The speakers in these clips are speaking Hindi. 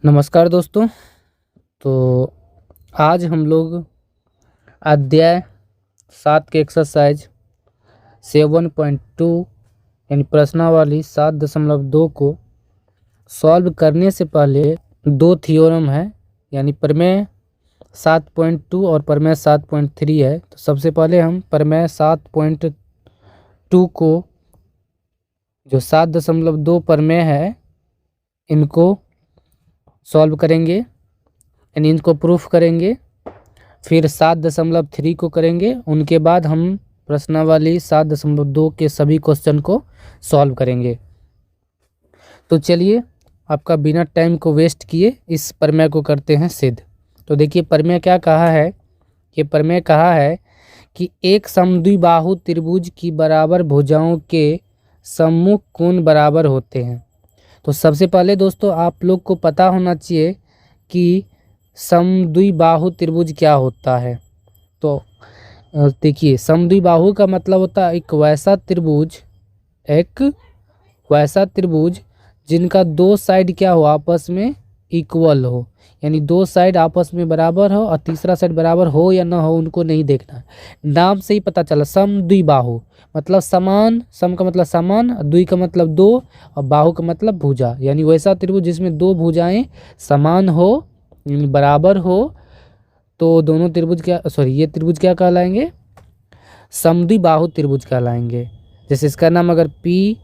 नमस्कार दोस्तों। तो आज हम लोग अध्याय 7 के एक्सरसाइज 7.2 यानी प्रश्नावली 7.2 को सॉल्व करने से पहले दो थ्योरम है, यानी प्रमेय 7.2 और प्रमेय 7.3 है। तो सबसे पहले हम प्रमेय 7.2 को, जो 7.2 प्रमेय है, इनको सॉल्व करेंगे, यानी इनको प्रूफ करेंगे। फिर 7.3 को करेंगे। उनके बाद हम प्रश्नावली 7.2 के सभी क्वेश्चन को सॉल्व करेंगे। तो चलिए, आपका बिना टाइम को वेस्ट किए इस प्रमेय को करते हैं सिद्ध। तो देखिए, प्रमेय क्या कहा है। ये प्रमेय कहा है कि एक समद्विबाहु त्रिभुज की बराबर भुजाओं के सम्मुख कोण बराबर होते हैं। तो सबसे पहले दोस्तों, आप लोग को पता होना चाहिए कि समद्विबाहु त्रिभुज क्या होता है। तो देखिए, समद्विबाहु का मतलब होता है एक वैसा त्रिभुज जिनका दो साइड क्या हो, आपस में इक्वल हो, यानी दो साइड आपस में बराबर हो और तीसरा साइड बराबर हो या ना हो उनको नहीं देखना है। नाम से ही पता चला, समद्विबाहु मतलब समान, सम का मतलब समान, द्वि का मतलब दो और बाहु का मतलब भुजा, यानी वैसा त्रिभुज जिसमें दो भुजाएं समान हो, बराबर हो। तो दोनों त्रिभुज ये त्रिभुज क्या कहलाएंगे? समद्विबाहु त्रिभुज कहलाएंगे। जैसे इसका नाम अगर पी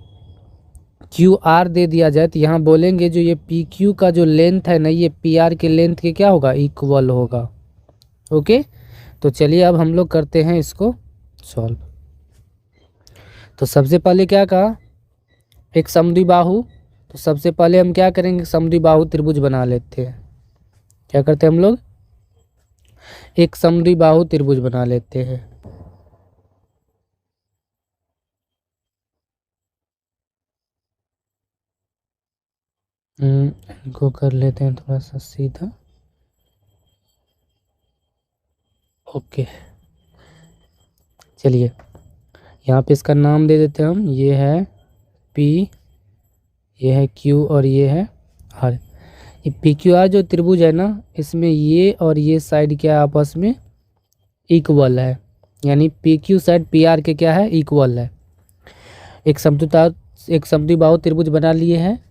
क्यू आर दे दिया जाए तो यहाँ बोलेंगे जो ये पी क्यू का जो लेंथ है ना, ये पी आर के लेंथ के क्या होगा, इक्वल होगा। ओके, तो चलिए अब हम लोग करते हैं इसको सॉल्व। तो सबसे पहले क्या कहा, एक समद्विबाहु। तो सबसे पहले हम क्या करेंगे, समद्विबाहु त्रिभुज बना लेते हैं। क्या करते हैं हम लोग, एक समद्विबाहु त्रिभुज बना लेते हैं। इनको कर लेते हैं थोड़ा सा सीधा। ओके, चलिए यहाँ पे इसका नाम दे देते हैं हम। ये है पी, ये है क्यू और ये है आर। ये पी क्यू आर जो त्रिभुज है ना, इसमें ये और ये साइड क्या आपस में इक्वल है, यानी P Q side P R के क्या है, इक्वल है। एक समद्विबाहु त्रिभुज बना लिए हैं।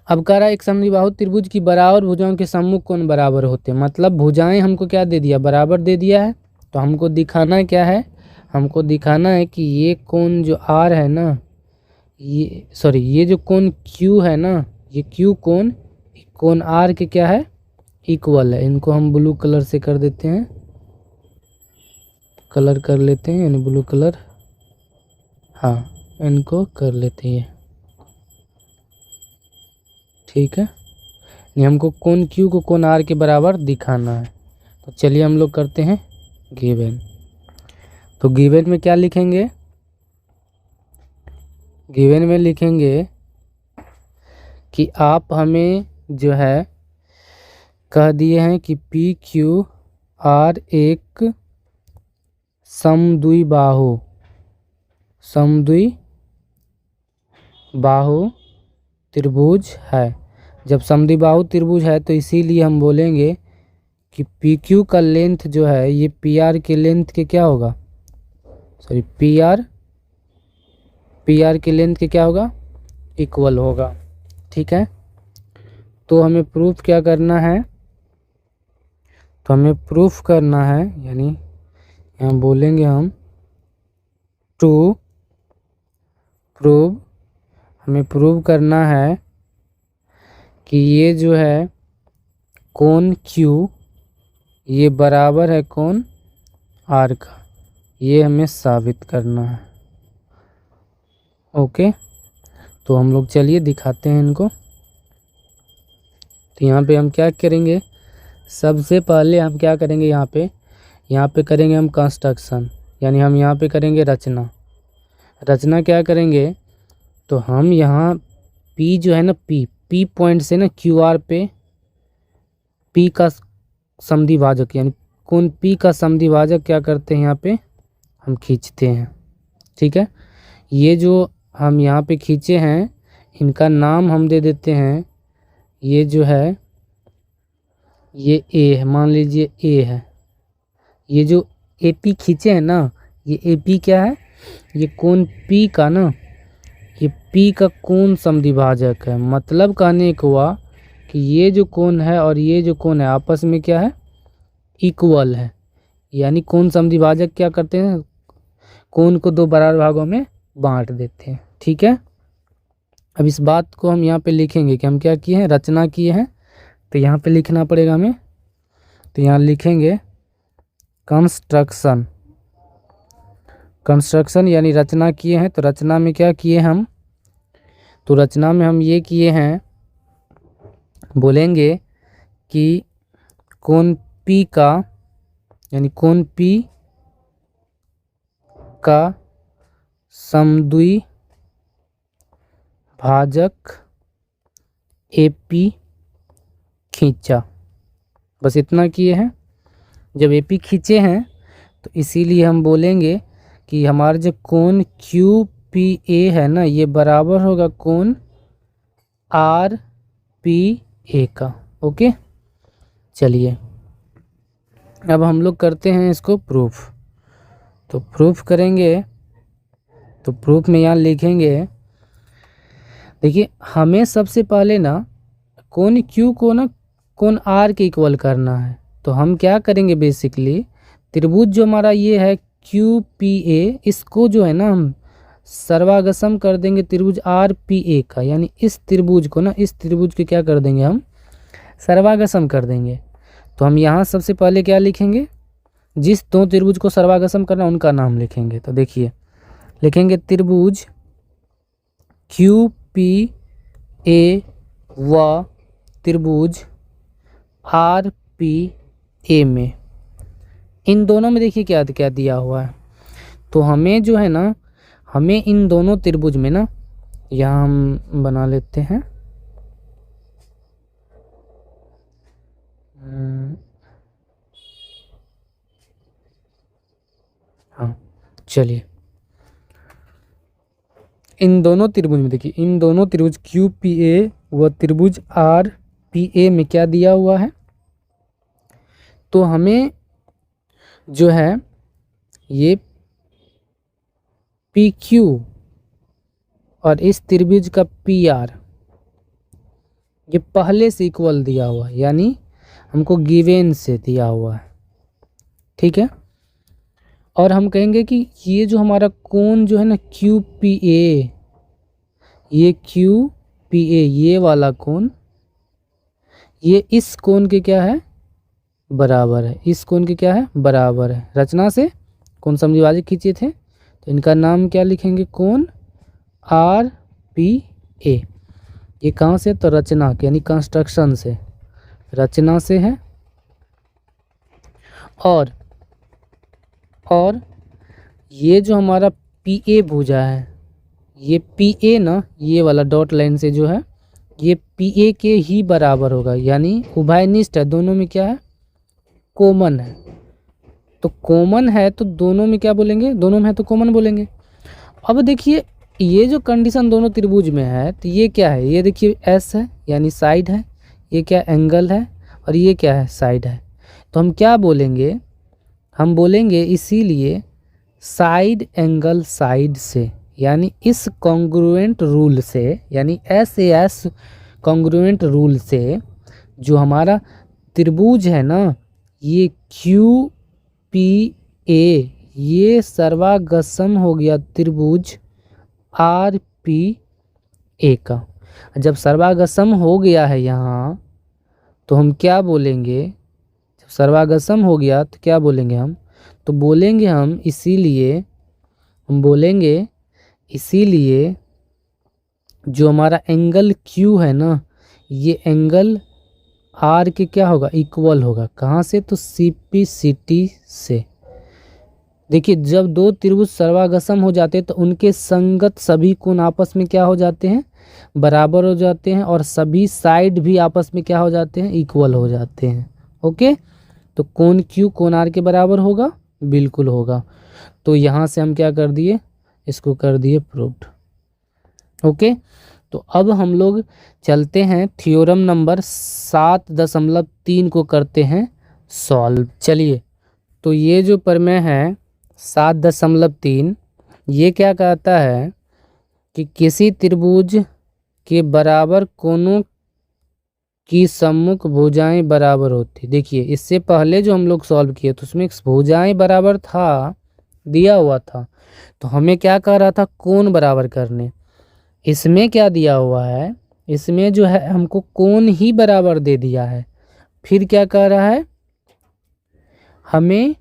अब कह रहा है एक समद्विबाहु त्रिभुज की बराबर भुजाओं के सम्मुख कोण बराबर होते हैं। मतलब भुजाएं हमको क्या दे दिया, बराबर दे दिया है। तो हमको दिखाना क्या है, हमको दिखाना है कि ये कोण जो आर है ना, ये जो कोण क्यू है ना, ये क्यू कोण आर के क्या है, इक्वल है। इनको हम ब्लू कलर से कर देते हैं, कलर कर लेते हैं, यानी ब्लू कलर, हाँ इनको कर लेते हैं, ठीक है। नहीं, हमको कोण क्यू को कोण आर के बराबर दिखाना है। तो चलिए हम लोग करते हैं गिवन। तो गिवन में क्या लिखेंगे, गिवन में लिखेंगे कि आप हमें जो है कह दिए हैं कि पी क्यू आर एक समद्विबाहु त्रिभुज है। जब समद्विबाहु त्रिभुज है तो इसीलिए हम बोलेंगे कि पी क्यू का लेंथ जो है ये पी आर के लेंथ के क्या होगा, पी आर के लेंथ के क्या होगा, इक्वल होगा, ठीक है। तो हमें प्रूफ क्या करना है, तो हमें प्रूफ करना है, यानी यहाँ बोलेंगे हम टू प्रूव, हमें प्रूव करना है कि ये जो है कोण Q ये बराबर है कोण R का, ये हमें साबित करना है। ओके, तो हम लोग चलिए दिखाते हैं इनको। तो यहाँ पे हम क्या करेंगे, सबसे पहले हम क्या करेंगे, यहाँ पे करेंगे हम कंस्ट्रक्शन, यानी हम यहाँ पे करेंगे रचना क्या करेंगे। तो हम यहाँ P जो है ना, P पॉइंट से ना QR पे P का समद्विभाजक, यानी कोण P का समद्विभाजक क्या करते हैं, यहाँ पे हम खींचते हैं, ठीक है। ये जो हम यहाँ पे खींचे हैं इनका नाम हम दे देते हैं, ये जो है ये ए है, मान लीजिए ए है। ये जो ए पी खींचे हैं ना, ये ए पी क्या है, ये कोण पी का ना, ये पी का कोण समद्विभाजक है। मतलब कहने को हुआ कि ये जो कोण है और ये जो कोण है आपस में क्या है, इक्वल है। यानी कोण समद्विभाजक क्या करते हैं, कोण को दो बराबर भागों में बांट देते हैं। ठीक है, अब इस बात को हम यहाँ पे लिखेंगे कि हम क्या किए हैं, रचना किए हैं। तो यहाँ पे लिखना पड़ेगा हमें, तो यहाँ लिखेंगे कंस्ट्रक्शन। कंस्ट्रक्शन यानी रचना किए हैं। तो रचना में क्या किए हम, तो रचना में हम ये किए हैं, बोलेंगे कि कोण P का, यानी कोण P का समद्विभाजक AP खींचा। बस इतना किए हैं। जब AP खींचे हैं तो इसीलिए हम बोलेंगे कि हमारा जो कोण QPA है ना, ये बराबर होगा कोण RPA का। ओके, चलिए अब हम लोग करते हैं इसको प्रूफ। तो प्रूफ करेंगे, तो प्रूफ में यहाँ लिखेंगे, देखिए हमें सबसे पहले ना कोण Q को ना कोण R के इक्वल करना है। तो हम क्या करेंगे, बेसिकली त्रिभुज जो हमारा ये है QPA, इसको जो है ना हम सर्वागसम कर देंगे त्रिभुज RPA का। यानी इस त्रिभुज को ना, इस त्रिभुज के क्या कर देंगे हम, सर्वागसम कर देंगे। तो हम यहाँ सबसे पहले क्या लिखेंगे, जिस दो त्रिभुज को सर्वागसम करना उनका नाम लिखेंगे। तो देखिए लिखेंगे त्रिभुज QPA व त्रिभुज RPA में, इन दोनों में देखिए क्या क्या दिया हुआ है। तो हमें जो है ना, हमें इन दोनों त्रिभुज में ना, यहाँ हम बना लेते हैं, हाँ चलिए, इन दोनों त्रिभुज में देखिए, इन दोनों त्रिभुज QPA व त्रिभुज RPA में क्या दिया हुआ है। तो हमें जो है ये PQ और इस त्रिभुज का PR ये पहले से इक्वल दिया हुआ है, यानी हमको गिवन से दिया हुआ है। ठीक है, और हम कहेंगे कि ये जो हमारा कोण जो है ना QPA, ये QPA ये वाला कोण, ये इस कोण के क्या है, बराबर है। इस कोण के क्या है, बराबर है। रचना से कोण समद्विभाजक खींचे थे, तो इनका नाम क्या लिखेंगे, कोण RPA। ये कहाँ से, तो रचना के यानी कंस्ट्रक्शन से, रचना से है। और ये जो हमारा PA भुजा है, ये PA ना, ये वाला डॉट लाइन से जो है ये PA के ही बराबर होगा। यानी उभयनिष्ठ है, दोनों में क्या है, कॉमन है। तो कॉमन है तो दोनों में क्या बोलेंगे, दोनों में है तो कॉमन बोलेंगे। अब देखिए ये जो कंडीशन दोनों त्रिभुज में है, तो ये क्या है, ये देखिए S है यानी साइड है, ये क्या एंगल है, और ये क्या है, साइड है। तो हम क्या बोलेंगे, हम बोलेंगे इसीलिए साइड एंगल साइड से, यानी इस कॉन्ग्रुएंट रूल से, यानी SAS कॉन्ग्रुएंट रूल से जो हमारा त्रिभुज है ना, ये QPA ये सर्वागसम हो गया त्रिभुज RPA का। जब सर्वागसम हो गया है यहाँ, तो हम क्या बोलेंगे, जब सर्वागसम हो गया तो क्या बोलेंगे हम, तो बोलेंगे हम इसीलिए, हम बोलेंगे इसीलिए जो हमारा एंगल Q है ना, ये एंगल R के क्या होगा, इक्वल होगा। कहाँ से, तो CPCT से। देखिए जब दो त्रिभुज सर्वागसम हो जाते हैं तो उनके संगत सभी कोण आपस में क्या हो जाते हैं, बराबर हो जाते हैं, और सभी साइड भी आपस में क्या हो जाते हैं, इक्वल हो जाते हैं। ओके, तो कोण Q कोण R के बराबर होगा, बिल्कुल होगा। तो यहाँ से हम क्या कर दिए, इसको कर दिए प्रूव्ड। ओके, तो अब हम लोग चलते हैं थ्योरम नंबर 7.3 को करते हैं सॉल्व। चलिए, तो ये जो प्रमेय है 7.3 ये क्या कहता है कि किसी त्रिभुज के बराबर कोनों की सम्मुख भुजाएं बराबर होती। देखिए, इससे पहले जो हम लोग सॉल्व किए तो उसमें भुजाएं बराबर था, दिया हुआ था, तो हमें क्या कह रहा था, कोण बराबर करने। इसमें क्या दिया हुआ है, इसमें जो है हमको कोण ही बराबर दे दिया है। फिर क्या कह रहा है, हमें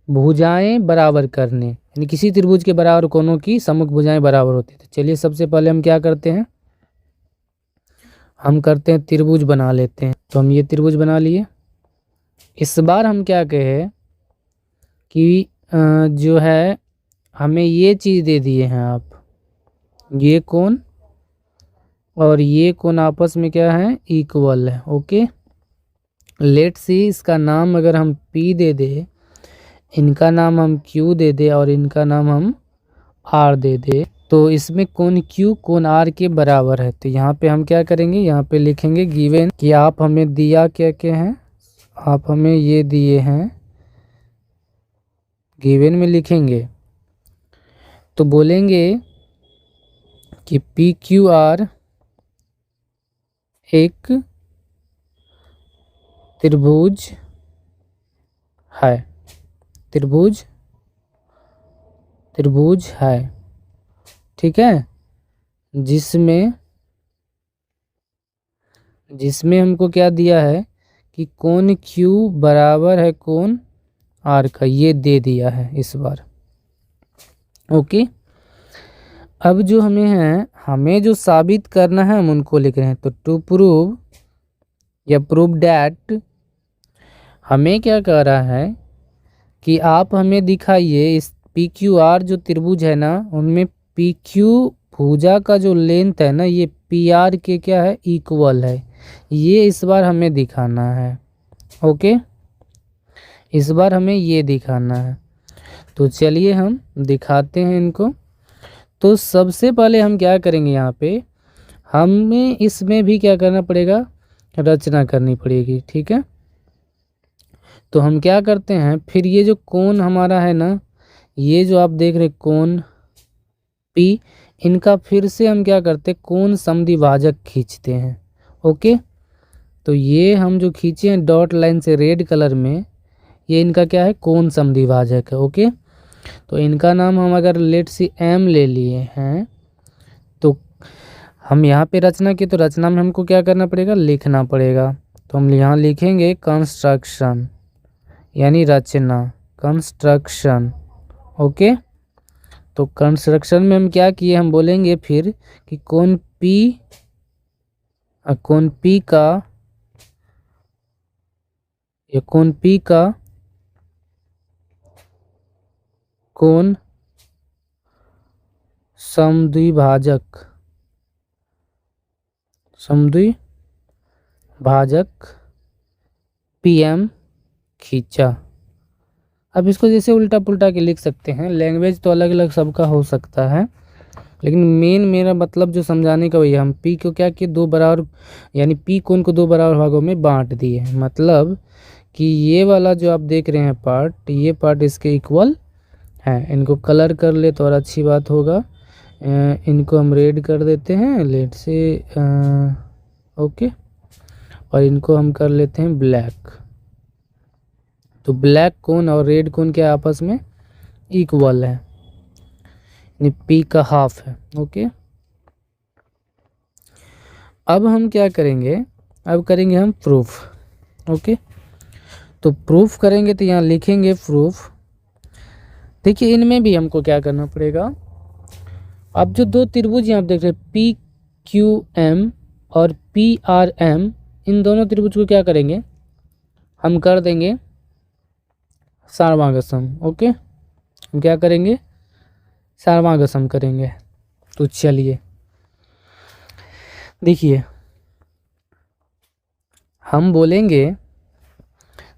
भुजाएं बराबर करने, यानी किसी त्रिभुज के बराबर कोनों की सम्मुख भुजाएं बराबर होती। तो चलिए, सबसे पहले हम क्या करते हैं, हम करते हैं त्रिभुज बना लेते हैं। तो हम ये त्रिभुज बना लिए। इस बार हम क्या कहे कि जो है हमें ये चीज़ दे दिए हैं आप, ये कोण और ये कोण आपस में क्या है, इक्वल है। ओके, लेट सी इसका नाम अगर हम P दे दे, इनका नाम हम Q दे दे और इनका नाम हम R दे दे, तो इसमें कोण Q कोण R के बराबर है। तो यहाँ पे हम क्या करेंगे, यहाँ पे लिखेंगे गिवन कि आप हमें दिया क्या क्या है, आप हमें ये दिए हैं, गिवन में लिखेंगे तो बोलेंगे कि PQR एक त्रिभुज है, त्रिभुज है, ठीक है, जिसमें हमको क्या दिया है कि कोण Q बराबर है कोण R का, ये दे दिया है इस बार। ओके, अब जो हमें जो साबित करना है हम उनको लिख रहे हैं। तो टू प्रूव या प्रूव डैट, हमें क्या कह रहा है कि आप हमें दिखाइए इस PQR जो त्रिभुज है ना, उनमें PQ भुजा का जो लेंथ है ना, ये PR के क्या है, इक्वल है। ये इस बार हमें दिखाना है। ओके, इस बार हमें ये दिखाना है। तो चलिए हम दिखाते हैं इनको। तो सबसे पहले हम क्या करेंगे, यहाँ पे हमें इसमें भी क्या करना पड़ेगा, रचना करनी पड़ेगी, ठीक है। तो हम क्या करते हैं, फिर ये जो कोण हमारा है ना, ये जो आप देख रहे कोण P, इनका फिर से हम क्या करते हैं, कोण समद्विभाजक खींचते हैं। ओके, तो ये हम जो खींचे हैं डॉट लाइन से रेड कलर में, ये इनका क्या है, कोण समद्विभाजक है। ओके, तो इनका नाम हम अगर लेट सी M ले लिए हैं, तो हम यहाँ पे रचना की, तो रचना में हमको क्या करना पड़ेगा, लिखना पड़ेगा। तो हम यहाँ लिखेंगे कंस्ट्रक्शन, यानी रचना, कंस्ट्रक्शन। ओके, तो कंस्ट्रक्शन में हम क्या किए, हम बोलेंगे फिर कि कोण P का, ये कोण P का कोण समद्विभाजक PM खींचा। अब इसको जैसे उल्टा पुल्टा के लिख सकते हैं, लैंग्वेज तो अलग अलग सबका हो सकता है, लेकिन मेन मेरा मतलब जो समझाने का वही, हम P को क्या किए, दो बराबर, यानी P कोण को दो बराबर भागों में बांट दिए। मतलब कि ये वाला जो आप देख रहे हैं पार्ट, ये पार्ट इसके इक्वल है। इनको कलर कर ले तो और अच्छी बात होगा। इनको हम रेड कर देते हैं, लेट से ओके, और इनको हम कर लेते हैं ब्लैक। तो ब्लैक कोण और रेड कोण क्या आपस में इक्वल है, यानी P का हाफ है। ओके, अब हम क्या करेंगे, अब करेंगे हम प्रूफ। ओके, तो प्रूफ करेंगे तो यहाँ लिखेंगे प्रूफ। देखिए, इनमें भी हमको क्या करना पड़ेगा, अब जो दो त्रिभुज यहाँ देख रहे हैं PQM और PRM, इन दोनों त्रिभुज को क्या करेंगे, हम कर देंगे सर्वांगसम। ओके, हम क्या करेंगे, सर्वांगसम करेंगे। तो चलिए देखिए, हम बोलेंगे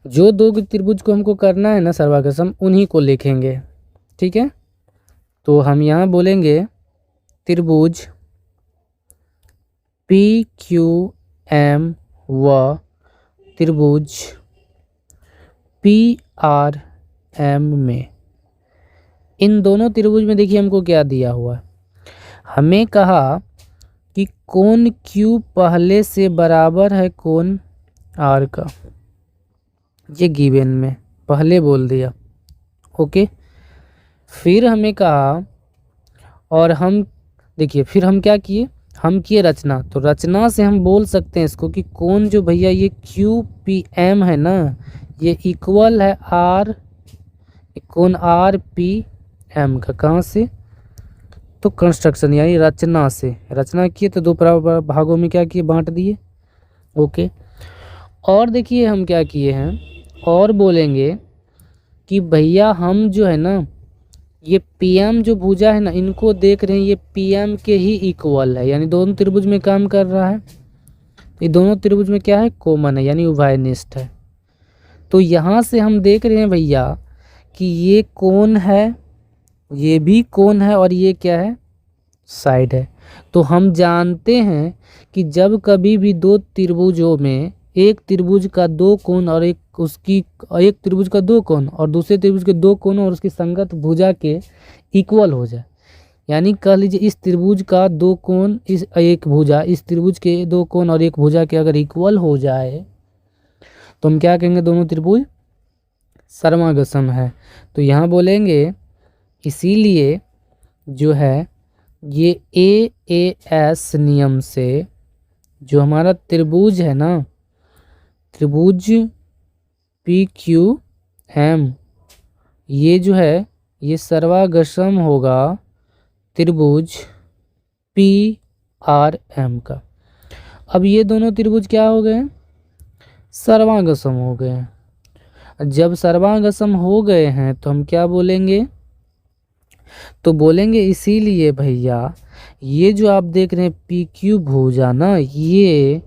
जो दो त्रिभुज को हमको करना है ना सर्वांगसम, उन्हीं को लिखेंगे, ठीक है। तो हम यहाँ बोलेंगे त्रिभुज PQM व त्रिभुज PRM में, इन दोनों त्रिभुज में देखिए हमको क्या दिया हुआ है। हमें कहा कि कोण Q पहले से बराबर है कोण R का, ये गिवन में पहले बोल दिया। ओके, फिर हमें कहा, और हम देखिए फिर हम क्या किए, हम किए रचना। तो रचना से हम बोल सकते हैं इसको कि कोण जो भैया ये QPM है ना, ये इक्वल है R, कोण RPM का। कहाँ से, तो कंस्ट्रक्शन यानी रचना से, रचना किए तो दो भागों में क्या किए, बांट दिए। ओके, और देखिए हम क्या किए हैं, और बोलेंगे कि भैया हम जो है ना, ये PM जो भुजा है ना, इनको देख रहे हैं, ये PM के ही इक्वल है, यानी दोनों त्रिभुज में काम कर रहा है। ये दोनों त्रिभुज में क्या है, कॉमन है, यानी उभयनिष्ठ है। तो यहाँ से हम देख रहे हैं भैया कि ये कोण है, ये भी कोण है, और ये क्या है, साइड है। तो हम जानते हैं कि जब कभी भी दो त्रिभुजों में एक त्रिभुज का दो कोण और एक त्रिभुज का दो कोण और दूसरे त्रिभुज के दो कोण और उसकी संगत भुजा के इक्वल हो जाए, यानी कह लीजिए इस त्रिभुज का दो कोण, इस एक भुजा, इस त्रिभुज के दो कोण और एक भुजा के अगर इक्वल हो जाए तो हम क्या कहेंगे, दोनों त्रिभुज समसम है। तो यहाँ बोलेंगे इसीलिए जो है ये AAS नियम से जो हमारा त्रिभुज है ना, त्रिभुज PQM, ये जो है ये सर्वागसम होगा त्रिभुज PRM का। अब ये दोनों त्रिभुज क्या हो गए, सर्वागसम हो गए हैं। जब सर्वागसम हो गए हैं तो हम क्या बोलेंगे, तो बोलेंगे इसीलिए भैया ये जो आप देख रहे हैं PQ भुजा ना, ये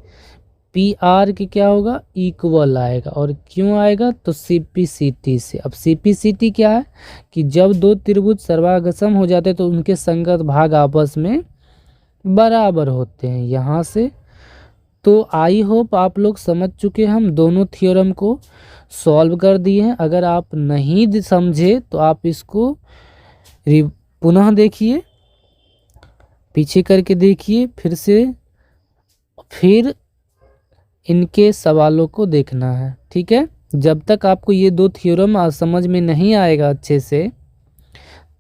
PR के क्या होगा, इक्वल आएगा। और क्यों आएगा, तो CPCT से। अब CPCT क्या है कि जब दो त्रिभुज सर्वागसम हो जाते हैं तो उनके संगत भाग आपस में बराबर होते हैं, यहाँ से। तो आई होप आप लोग समझ चुके हैं, हम दोनों थ्योरम को सॉल्व कर दिए हैं। अगर आप नहीं समझे तो आप इसको पुनः देखिए, पीछे करके देखिए फिर से, फिर इनके सवालों को देखना है, ठीक है। जब तक आपको ये दो थ्योरम समझ में नहीं आएगा अच्छे से,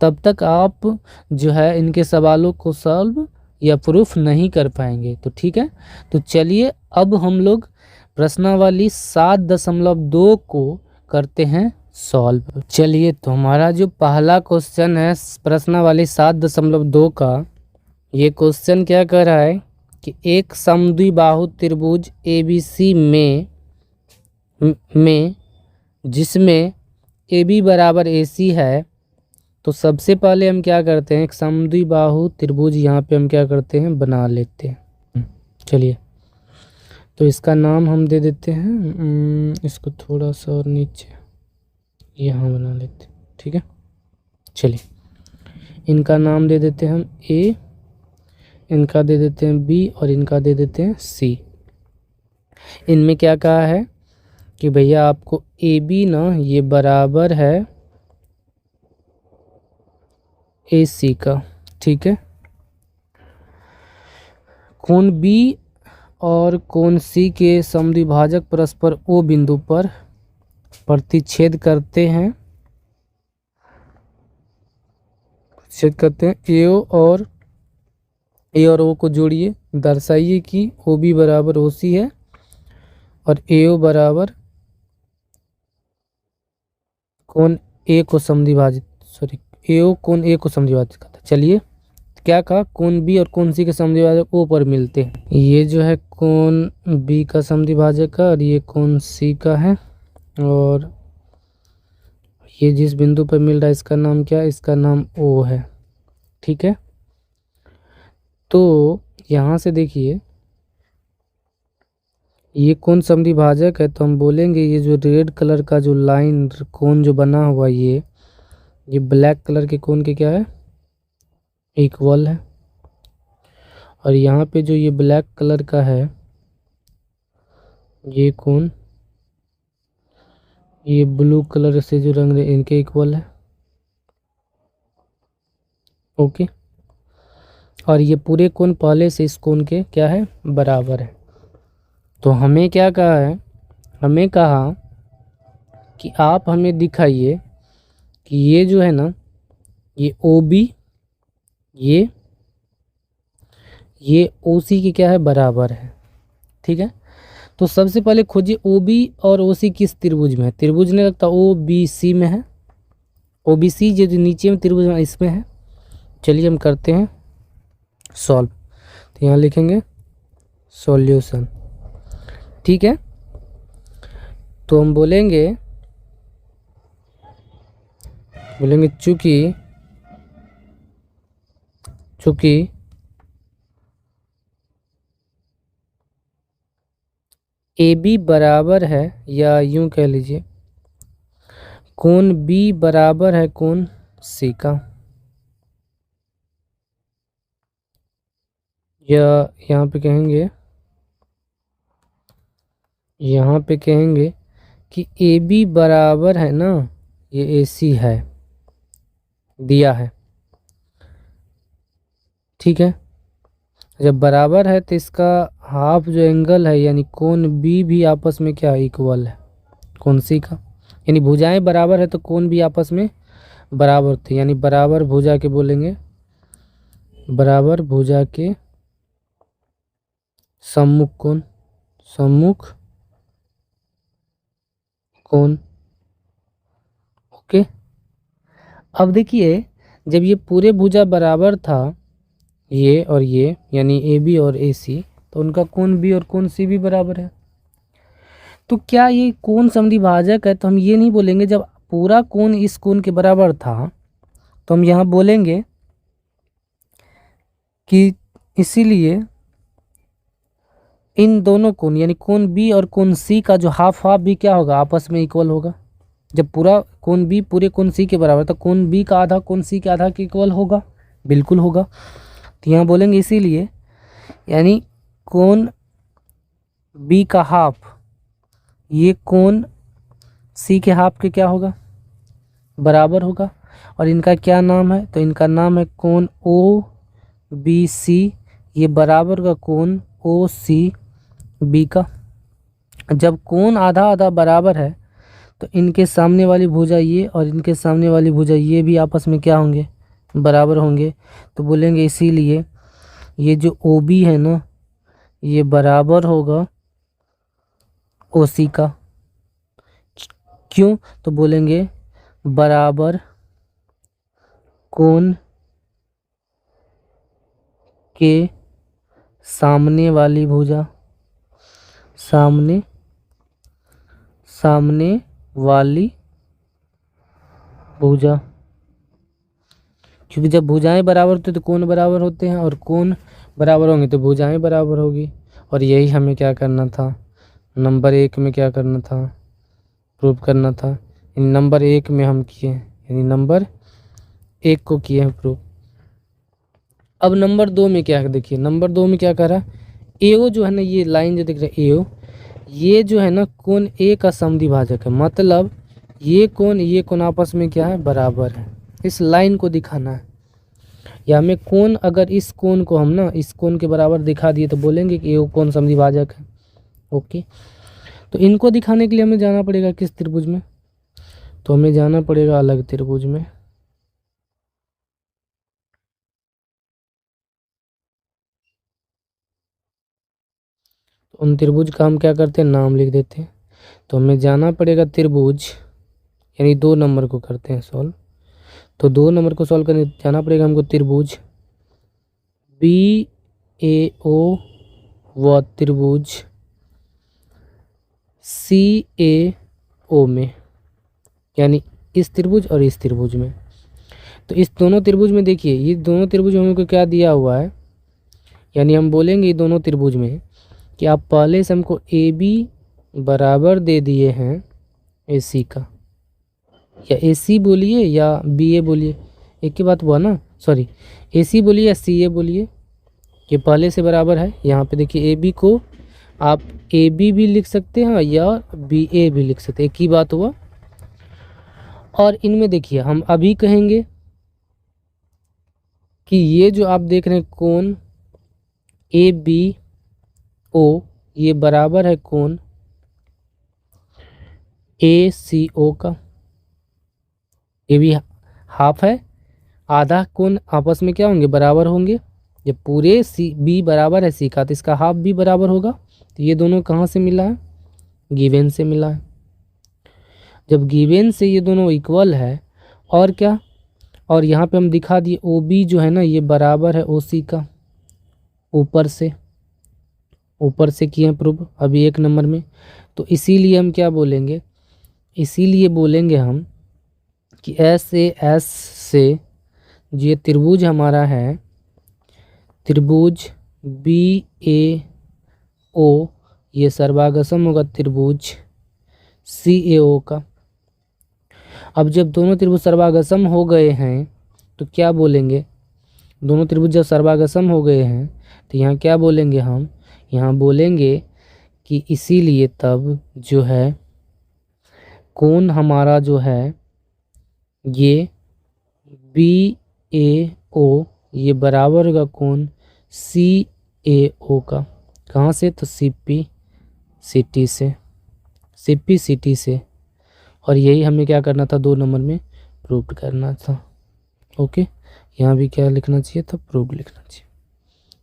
तब तक आप जो है इनके सवालों को सॉल्व या प्रूफ नहीं कर पाएंगे। तो ठीक है, तो चलिए अब हम लोग प्रश्नावली 7.2 को करते हैं सॉल्व। चलिए, तो हमारा जो पहला क्वेश्चन है प्रश्नावली 7.2 का, ये क्वेश्चन क्या कर रहा है कि एक समद्विबाहु त्रिभुज ABC में जिसमें AB बराबर AC है, तो सबसे पहले हम क्या करते हैं, एक समद्विबाहु त्रिभुज यहाँ पे हम क्या करते हैं, बना लेते हैं। चलिए, तो इसका नाम हम दे देते हैं, इसको थोड़ा सा और नीचे यहाँ बना लेते हैं, ठीक है। चलिए, इनका नाम दे देते हैं हम A, इनका दे देते हैं B और इनका दे देते हैं C। इनमें क्या कहा है कि भैया आपको AB ना ये बराबर है AC का, ठीक है। कोण B और कोण C के समद्विभाजक परस्पर O बिंदु पर प्रतिच्छेद करते हैं, A और O को जोड़िए, दर्शाइए कि OB बराबर OC है और AO बराबर कोण A को समद्विभाजित, AO कोण A को समद्विभाजित करता है। चलिए, क्या कहा, कोण B और कोण C के समद्विभाजक O पर मिलते हैं। ये जो है कोण B का समद्विभाजक है और ये कोण C का है, और ये जिस बिंदु पर मिल रहा है इसका नाम क्या है, इसका नाम O है, ठीक है। तो यहाँ से देखिए ये कौन समद्विभाजक है, तो हम बोलेंगे ये जो रेड कलर का जो लाइन कोण जो बना हुआ ये ब्लैक कलर के कोण के क्या है, इक्वल है। और यहाँ पे जो ये ब्लैक कलर का है ये कोण ये ब्लू कलर से जो रंग इनके इक्वल है। ओके, और ये पूरे कोण पहले से इस कोण के क्या है, बराबर है। तो हमें क्या कहा है, हमें कहा कि आप हमें दिखाइए कि ये जो है ना ये OB ये OC के क्या है, बराबर है। ठीक है, तो सबसे पहले खोजिए OB और OC किस त्रिभुज में है। त्रिभुज नहीं लगता, OBC में है। OBC जो नीचे में त्रिभुज में इसमें है। चलिए हम करते हैं सॉल्व। तो यहाँ लिखेंगे सॉल्यूशन। ठीक है, तो हम बोलेंगे चूंकि AB बराबर है, या यूं कह लीजिए कोण B बराबर है कोण C का, या यहाँ पे कहेंगे कि AB बराबर है ना, ये AC है, दिया है। ठीक है, जब बराबर है तो इसका हाफ जो एंगल है यानी कोण B भी आपस में क्या इक्वल है कोण C का, यानी भुजाएं बराबर है तो कोण भी आपस में बराबर थे, यानी बराबर भुजा के बोलेंगे, बराबर भुजा के सम्मुख कोण। ओके, अब देखिए जब ये पूरे भुजा बराबर था ये और ये यानी AB और AC, तो उनका कोण B और कोण C भी बराबर है। तो क्या ये कोण समद्विभाजक है, तो हम ये नहीं बोलेंगे जब पूरा कोण इस कोण के बराबर था, तो हम यहाँ बोलेंगे कि इसीलिए इन दोनों कोण यानी कोण B और कोण C का जो हाफ हाफ भी क्या होगा, आपस में इक्वल होगा। जब पूरा कोण B पूरे कोण C के बराबर, तो कोण B का आधा कोण C के आधा के इक्वल होगा, बिल्कुल होगा। तो यहाँ बोलेंगे इसीलिए यानी कोण B का हाफ ये कोण C के हाफ के क्या होगा, बराबर होगा। और इनका क्या नाम है, तो इनका नाम है कोण OBC, ये बराबर का कोण OCB का। जब कोण आधा आधा बराबर है तो इनके सामने वाली भुजा ये और इनके सामने वाली भुजा ये भी आपस में क्या होंगे, बराबर होंगे। तो बोलेंगे इसीलिए ये जो OB है ना ये बराबर होगा OC का। क्यों, तो बोलेंगे बराबर कोण के सामने वाली भुजा, सामने वाली भुजा, क्योंकि जब भुजाएं बराबर होती तो कोण बराबर होते हैं और कोण बराबर होंगे तो भुजाएं बराबर होगी। और यही हमें क्या करना था, नंबर 1 में क्या करना था, प्रूव करना था। इन नंबर 1 में हम किए, यानी नंबर 1 को किए हैं प्रूव। अब नंबर 2 में क्या है, देखिए नंबर 2 में क्या कर रहा है, AO जो है ना, ये लाइन जो दिख रहा है AO, ये जो है ना कोण A का समद्विभाजक है, मतलब ये कोण आपस में क्या है, बराबर है। इस लाइन को दिखाना है, या हमें कोण अगर इस कोण को हम ना इस कोण के बराबर दिखा दिए तो बोलेंगे कि AO कोण समद्विभाजक है। ओके, तो इनको दिखाने के लिए हमें जाना पड़ेगा किस त्रिभुज में, तो हमें जाना पड़ेगा अलग त्रिभुज में। उन त्रिभुज का हम क्या करते हैं, नाम लिख देते हैं। तो हमें जाना पड़ेगा त्रिभुज, यानी 2 नंबर को करते हैं सॉल्व। तो 2 नंबर को सॉल्व करने जाना पड़ेगा हमको त्रिभुज BAO व त्रिभुज CAO में, यानी इस त्रिभुज और इस त्रिभुज में। तो इस दोनों त्रिभुज में देखिए ये दोनों त्रिभुज में हमको क्या दिया हुआ है, यानी हम बोलेंगे ये दोनों त्रिभुज में कि आप पहले से हमको AB बराबर दे दिए हैं AC का, या AC बोलिए या BA बोलिए, एक ही बात हुआ ना, सॉरी AC बोलिए या CA बोलिए, ये पहले से बराबर है। यहाँ पे देखिए ए बी को आप ए बी भी लिख सकते हैं या बी ए भी लिख सकते हैं, एक ही बात हुआ। और इनमें देखिए हम अभी कहेंगे कि ये जो आप देख रहे हैं कोण ए बी ओ, ये बराबर है कोण ए सी ओ का। ये भी हाफ है, आधा कोण आपस में क्या होंगे, बराबर होंगे। जब पूरे सी बी बराबर है सी का तो इसका हाफ भी बराबर होगा। तो ये दोनों कहाँ से मिला है, गिवन से मिला है। जब गिवन से ये दोनों इक्वल है और क्या, और यहाँ पे हम दिखा दिए ओ बी जो है ना ये बराबर है ओ सी का। ऊपर से किए प्रूव अभी 1 नंबर में। तो इसीलिए हम क्या बोलेंगे, इसीलिए बोलेंगे हम कि एस ए एस से ये त्रिभुज हमारा है, त्रिभुज बी ए ओ, ये सर्वागसम होगा त्रिभुज सी ए ओ का। अब जब दोनों त्रिभुज सर्वागसम हो गए हैं तो क्या बोलेंगे, दोनों त्रिभुज जब सर्वागसम हो गए हैं तो यहाँ क्या बोलेंगे हम, यहाँ बोलेंगे कि इसीलिए तब जो है कोण हमारा जो है ये बी ए ओ ये बराबर होगा कोण सी ए ओ का। कहाँ से, तो सीपी सिटी से। और यही हमें क्या करना था 2 नंबर में प्रूव करना था। ओके, यहाँ भी क्या लिखना चाहिए था, प्रूव लिखना चाहिए।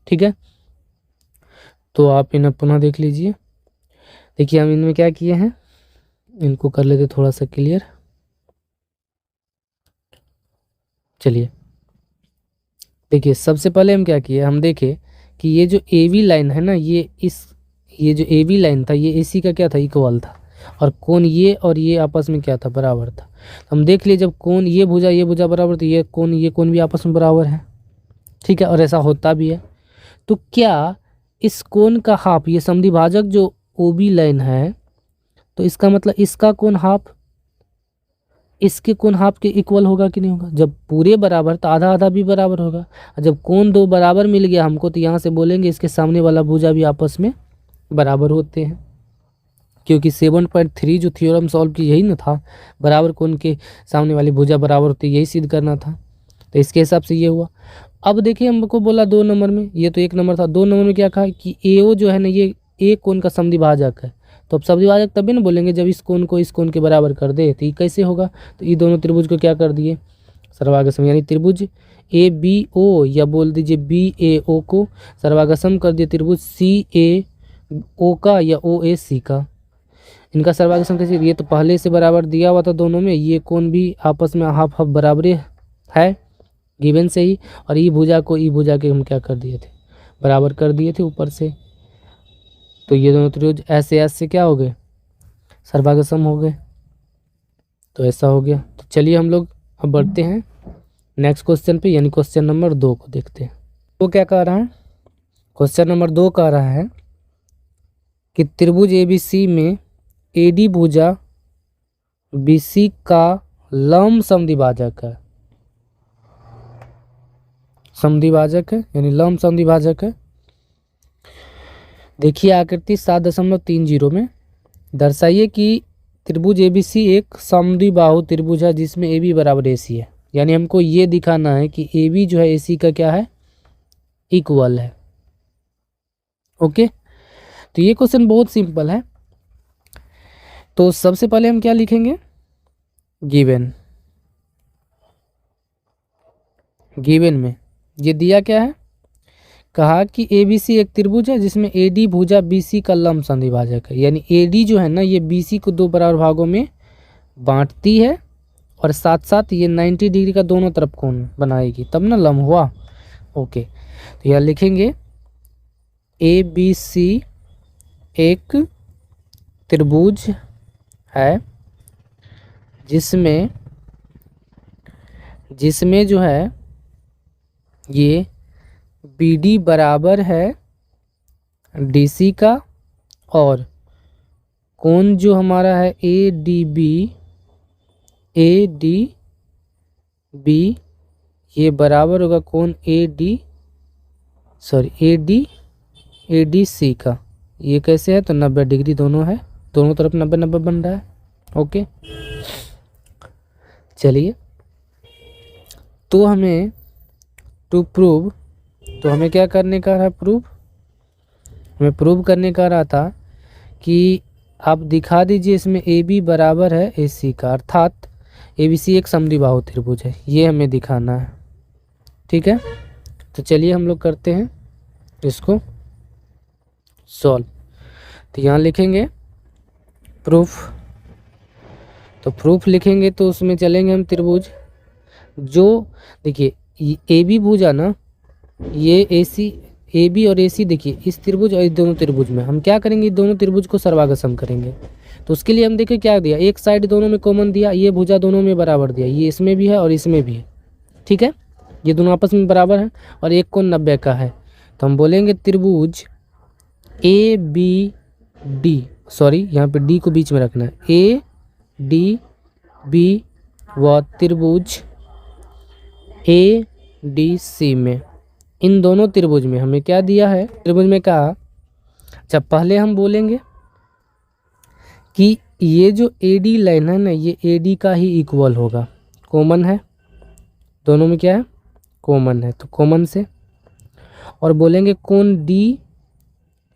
ठीक है, तो आप इन्हें पुनः देख लीजिए। देखिए हम इनमें क्या किए हैं, इनको कर लेते थोड़ा सा क्लियर। चलिए देखिए सबसे पहले हम क्या किए, हम देखे कि ये जो ए वी लाइन है ना ये जो ए वी लाइन था ये ए सी का क्या था, इक्वल था। और कोण ये और ये आपस में क्या था, बराबर था। तो हम देख लिए जब कोण ये भुजा बराबर तो ये कोण भी आपस में बराबर है। ठीक है, और ऐसा होता भी है। तो क्या इस कोण का हाफ, ये समद्विभाजक जो ओ बी लाइन है, तो इसका मतलब इसका कोण हाफ इसके कोण हाफ के इक्वल होगा कि नहीं होगा। जब पूरे बराबर तो आधा आधा भी बराबर होगा। और जब कोण 2 बराबर मिल गया हमको तो यहाँ से बोलेंगे इसके सामने वाला भुजा भी आपस में बराबर होते हैं, क्योंकि 7.3 जो थ्योरम सॉल्व की यही ना था, बराबर कोण के सामने वाली भुजा बराबर होती है, यही सिद्ध करना था। तो इसके हिसाब से ये हुआ। अब देखिए हमको बोला 2 नंबर में, ये तो 1 नंबर था, 2 नंबर में क्या कहा कि ए ओ जो है ना ये ए कोण का समद्विभाजक है। तो अब समद्विभाजक तभी ना बोलेंगे जब इस कोण को इस कोण के बराबर कर दे। तो ये कैसे होगा, तो ये दोनों त्रिभुज को क्या कर दिए, सर्वागसम, यानी त्रिभुज ए बी ओ या बोल दीजिए बी ए ओ को सर्वागसम कर दिए त्रिभुज सी ए ओ का या ओ ए सी का। इनका सर्वागसम कैसे, ये तो पहले से बराबर दिया हुआ था दोनों में, ये कोण भी आपस में हाफ हाफ बराबर है गिवन से ही। और ई भुजा को ई भुजा के हम क्या कर दिए थे, बराबर कर दिए थे ऊपर से। तो ये दोनों त्रिभुज ऐसे से क्या हो गए, सर्वागसम हो गए। तो ऐसा हो गया। तो चलिए हम लोग अब बढ़ते हैं नेक्स्ट क्वेश्चन पे, यानी क्वेश्चन नंबर 2 को देखते हैं। वो क्या कह रहा है, क्वेश्चन नंबर 2 कह रहा है कि त्रिभुज एबीसी में एडी भुजा बीसी का लंब समद्विभाजक है, यानी लंब समद्विभाजक है। देखिए आकृति 7.30 में दर्शाइए कि त्रिभुज एबीसी एक समद्विबाहु त्रिभुज है जिसमें ए बी बराबर ए सी है। यानी हमको ये दिखाना है कि ए बी जो है ए सी का क्या है, इक्वल है। ओके, तो ये क्वेश्चन बहुत सिंपल है। तो सबसे पहले हम क्या लिखेंगे, गिवन में ये दिया क्या है, कहा कि ए बी सी एक त्रिभुज है जिसमें ए डी भुजा बी सी का लंब समद्विभाजक है। यानी ए डी जो है ना ये बी सी को 2 बराबर भागों में बांटती है और साथ साथ ये 90 डिग्री का दोनों तरफ कोण बनाएगी, तब ना लंब हुआ। ओके, तो यह लिखेंगे ए बी सी एक त्रिभुज है जिसमें जो है ये बी डी बराबर है डी सी का और कोण जो हमारा है ए डी बी ये बराबर होगा कोण A D sorry A D C का ये कैसे है, तो 90 डिग्री दोनों है, दोनों तरफ 90-90 बन रहा है। ओके, चलिए, तो हमें टू प्रूव, तो हमें क्या करने का रहा, हमें प्रूव करने का रहा था कि आप दिखा दीजिए इसमें ए बी बराबर है ए सी का, अर्थात ए बी सी एक समद्विबाहु त्रिभुज है, ये हमें दिखाना है। ठीक है, तो चलिए हम लोग करते हैं इसको सॉल्व। तो यहाँ लिखेंगे प्रूफ, तो प्रूफ लिखेंगे तो उसमें चलेंगे हम त्रिभुज, जो देखिए ए बी भुजा ना, ये ए सी, ए बी और ए सी, देखिए इस त्रिभुज और इस दोनों त्रिभुज में हम क्या करेंगे, दोनों त्रिभुज को सर्वागसम करेंगे। तो उसके लिए हम देखिए क्या दिया, एक साइड दोनों में कॉमन दिया, ये भुजा दोनों में बराबर दिया, ये इसमें भी है और इसमें भी है। ठीक है, ये दोनों आपस में बराबर हैं और एक कोण 90 का है, तो हम बोलेंगे त्रिभुज ए बी डी, सॉरी यहाँ पे डी को बीच में रखना है, ए डी बी व त्रिभुज ए डी सी में, इन दोनों त्रिभुज में हमें क्या दिया है, त्रिभुज में कहा, अच्छा पहले हम बोलेंगे कि ये जो ए डी लाइन है ना, ये ए डी का ही इक्वल होगा, कॉमन है, दोनों में क्या है, कॉमन है, तो कॉमन से, और बोलेंगे कोण डी,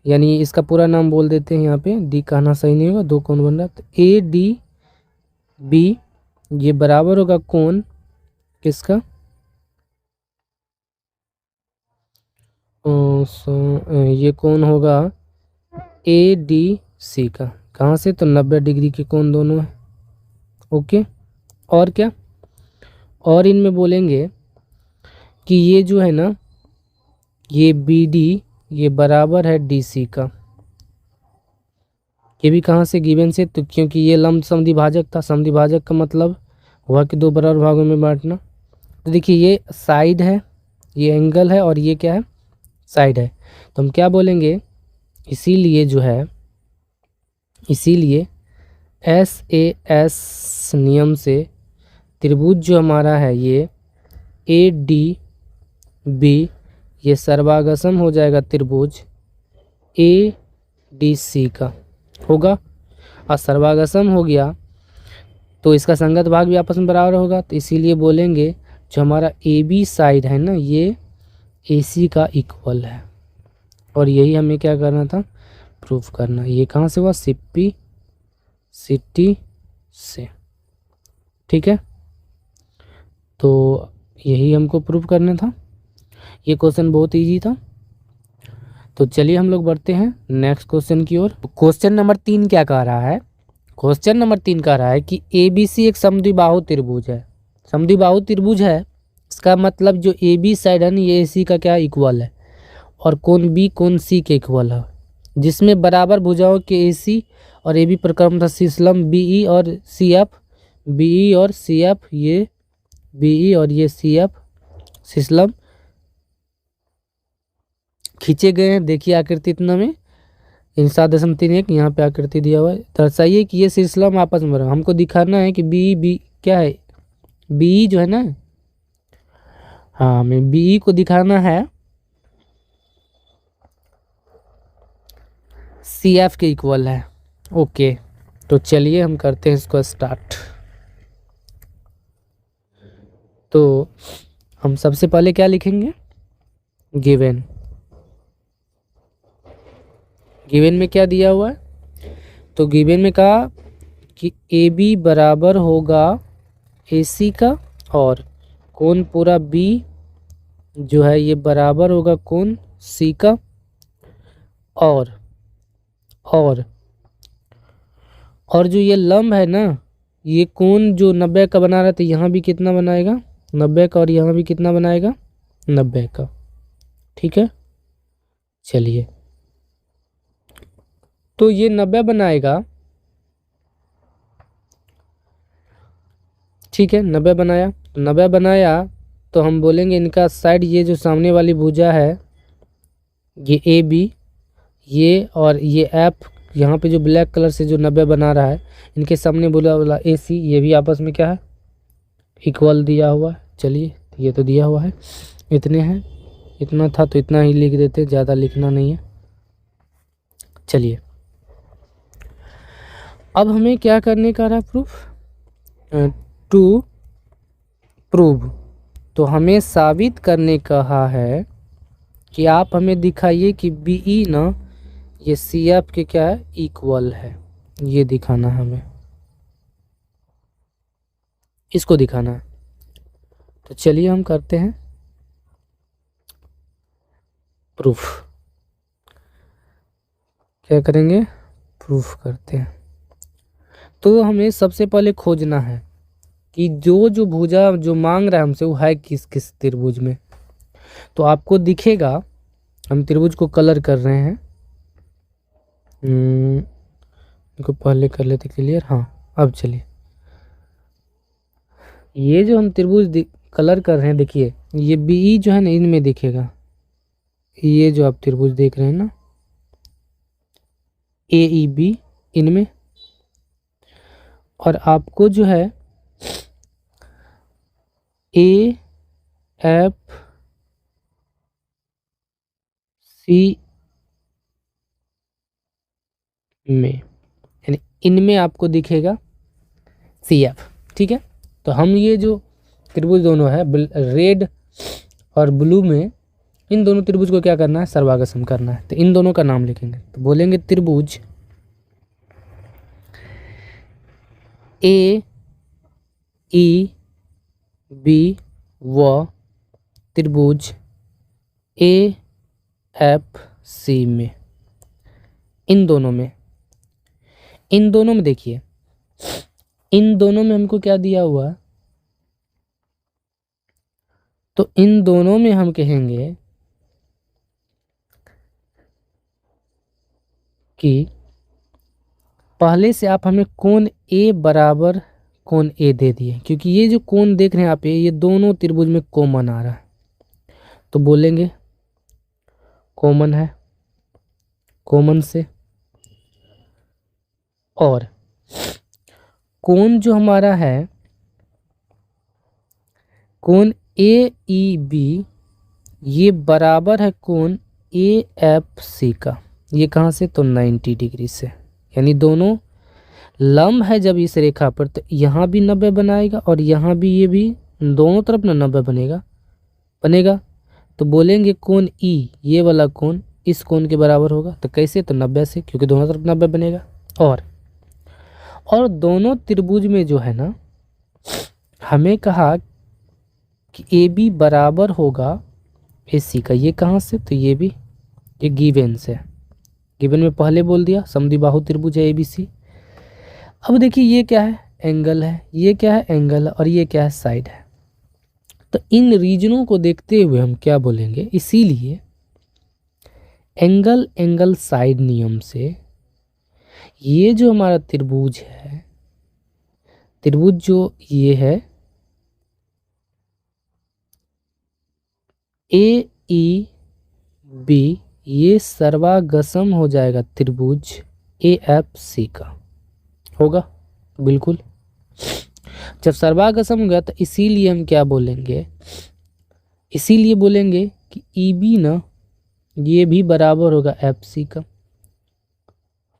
यानी इसका पूरा नाम बोल देते हैं, यहाँ पे डी कहना सही नहीं होगा, दो कोण बन रहा है, तो ए डी बी ये बराबर होगा कोण किसका, ये कोण होगा ए डी सी का, कहाँ से, तो 90 डिग्री के कोण दोनों है। ओके, और क्या, और इनमें बोलेंगे कि ये जो है ना, ये बी डी ये बराबर है डी सी का, ये भी कहाँ से, गिवन से, तो क्योंकि ये लंब समद्विभाजक था, समद्विभाजक का मतलब हुआ कि दो बराबर भागों में बांटना। तो देखिए ये साइड है, ये एंगल है, और ये क्या है, साइड है, तो हम क्या बोलेंगे, इसीलिए जो है, इसीलिए एस ए एस नियम से त्रिभुज जो हमारा है ये ए डी बी ये सर्वागसम हो जाएगा त्रिभुज ए डी सी का होगा, और सर्वागसम हो गया तो इसका संगत भाग भी आपस में बराबर होगा, तो इसीलिए बोलेंगे जो हमारा ए बी साइड है ना, ये ए सी का इक्वल है, और यही हमें क्या करना था, प्रूफ करना। ये कहाँ से हुआ, सिप्पी सिटी से। ठीक है, तो यही हमको प्रूफ करना था, ये क्वेश्चन बहुत इजी था। तो चलिए हम लोग बढ़ते हैं नेक्स्ट क्वेश्चन की ओर। क्वेश्चन नंबर 3 क्या कह रहा है, क्वेश्चन नंबर 3 कह रहा है कि ए बी सी एक समद्विबाहु त्रिभुज है, समद्विबाहु त्रिभुज है, इसका मतलब जो ए बी साइड है ना, ये ए सी का क्या इक्वल है, और कोण बी कोण सी के इक्वल है, जिसमें बराबर भुजाओं के ए सी और ए बी पर क्रमशः शीर्षलंब बी ई और सी एफ, बी ई और सी एफ, ये बी ई और ये सी एफ शीर्षलंब खींचे गए हैं। देखिए आकृति इतना में इन 7.31 यहाँ पे आकृति दिया हुआ है, दर्शाइए कि ये शीर्षलंब आपस में बना, हमको दिखाना है कि बी क्या है, बी जो है ना, हाँ हमें बी को दिखाना है सी एफ के इक्वल है। ओके, तो चलिए हम करते हैं इसको स्टार्ट। तो हम सबसे पहले क्या लिखेंगे, गिवन, गिवन में क्या दिया हुआ है, तो गिवन में कहा कि ए बी बराबर होगा ए सी का, और कोण पूरा बी जो है ये बराबर होगा कोण सी का, और जो ये लंब है ना, ये कोण जो 90 का बना रहा था, यहाँ भी कितना बनाएगा 90 का, और यहाँ भी कितना बनाएगा 90 का। ठीक है, चलिए, तो ये 90 बनाएगा, ठीक है 90 बनाया, 90 बनाया तो हम बोलेंगे इनका साइड, ये जो सामने वाली भुजा है ये ए बी, ये और ये एफ, यहाँ पे जो ब्लैक कलर से जो 90 बना रहा है, इनके सामने बोला वाला ए सी, ये भी आपस में क्या है इक्वल दिया हुआ है। चलिए ये तो दिया हुआ है, इतने हैं, इतना था तो इतना ही लिख देते, ज़्यादा लिखना नहीं है। चलिए अब हमें क्या करने का रहा, प्रूफ टू प्रूव। तो हमें साबित करने कहा है कि आप हमें दिखाइए कि बी ई ना ये सी एफ के क्या है, इक्वल है। ये दिखाना है हमें, इसको दिखाना है। तो चलिए हम करते हैं प्रूफ। क्या करेंगे, प्रूफ करते हैं। तो हमें सबसे पहले खोजना है कि जो जो भुजा जो मांग रहा है हमसे वो है किस किस त्रिभुज में। तो आपको दिखेगा, हम त्रिभुज को कलर कर रहे हैं। इनको पहले कर लेते क्लियर। हाँ अब चलिए, ये जो हम त्रिभुज कलर कर रहे हैं, देखिए ये बी जो है ना इनमें दिखेगा। ये जो आप त्रिभुज देख रहे हैं ना ए ई बी, इनमें। और आपको जो है ए एफ सी में, यानी इनमें आपको दिखेगा सी एफ। ठीक है, तो हम ये जो त्रिभुज दोनों है रेड और ब्लू में, इन दोनों त्रिभुज को क्या करना है, सर्वागसम करना है। तो इन दोनों का नाम लिखेंगे, तो बोलेंगे त्रिभुज ए ई बी व त्रिभुज ए एफ सी में। इन दोनों में देखिए, इन दोनों में हमको क्या दिया हुआ, तो इन दोनों में हम कहेंगे कि पहले से आप हमें कोण ए बराबर कोण ए दे दिए, क्योंकि ये जो कोण देख रहे हैं आप, ये दोनों त्रिभुज में कॉमन आ रहा है। तो बोलेंगे कॉमन है, कॉमन से। और कोण जो हमारा है, कोण ए ई बी, ये बराबर है कोण ए एफ सी का। ये कहाँ से, तो 90 डिग्री से। यानी दोनों लंब है जब इस रेखा पर, तो यहाँ भी 90 बनाएगा और यहाँ भी, ये भी दोनों तरफ ना 90 बनेगा। तो बोलेंगे कोण ई, ये वाला कोण इस कोण के बराबर होगा। तो कैसे, तो 90 से, क्योंकि दोनों तरफ 90 बनेगा। और दोनों त्रिभुज में जो है ना, हमें कहा कि ए बी बराबर होगा ए सी का। ये कहाँ से, तो ये भी ये गिवन से, गिवन में पहले बोल दिया समद्विबाहु त्रिभुज है ए बी सी। अब देखिए ये क्या है, एंगल है, ये क्या है, एंगल है, और ये क्या है, साइड है। तो इन रीजनों को देखते हुए हम क्या बोलेंगे, इसीलिए एंगल साइड नियम से ये जो हमारा त्रिभुज है, त्रिभुज जो ये है ए ई बी, ये सर्वागसम हो जाएगा त्रिभुज ए एफ सी का, होगा बिल्कुल। जब सर्वागसम हो गया तो इसीलिए हम क्या बोलेंगे, इसीलिए बोलेंगे कि ई बी ना ये भी बराबर होगा एफ सी का।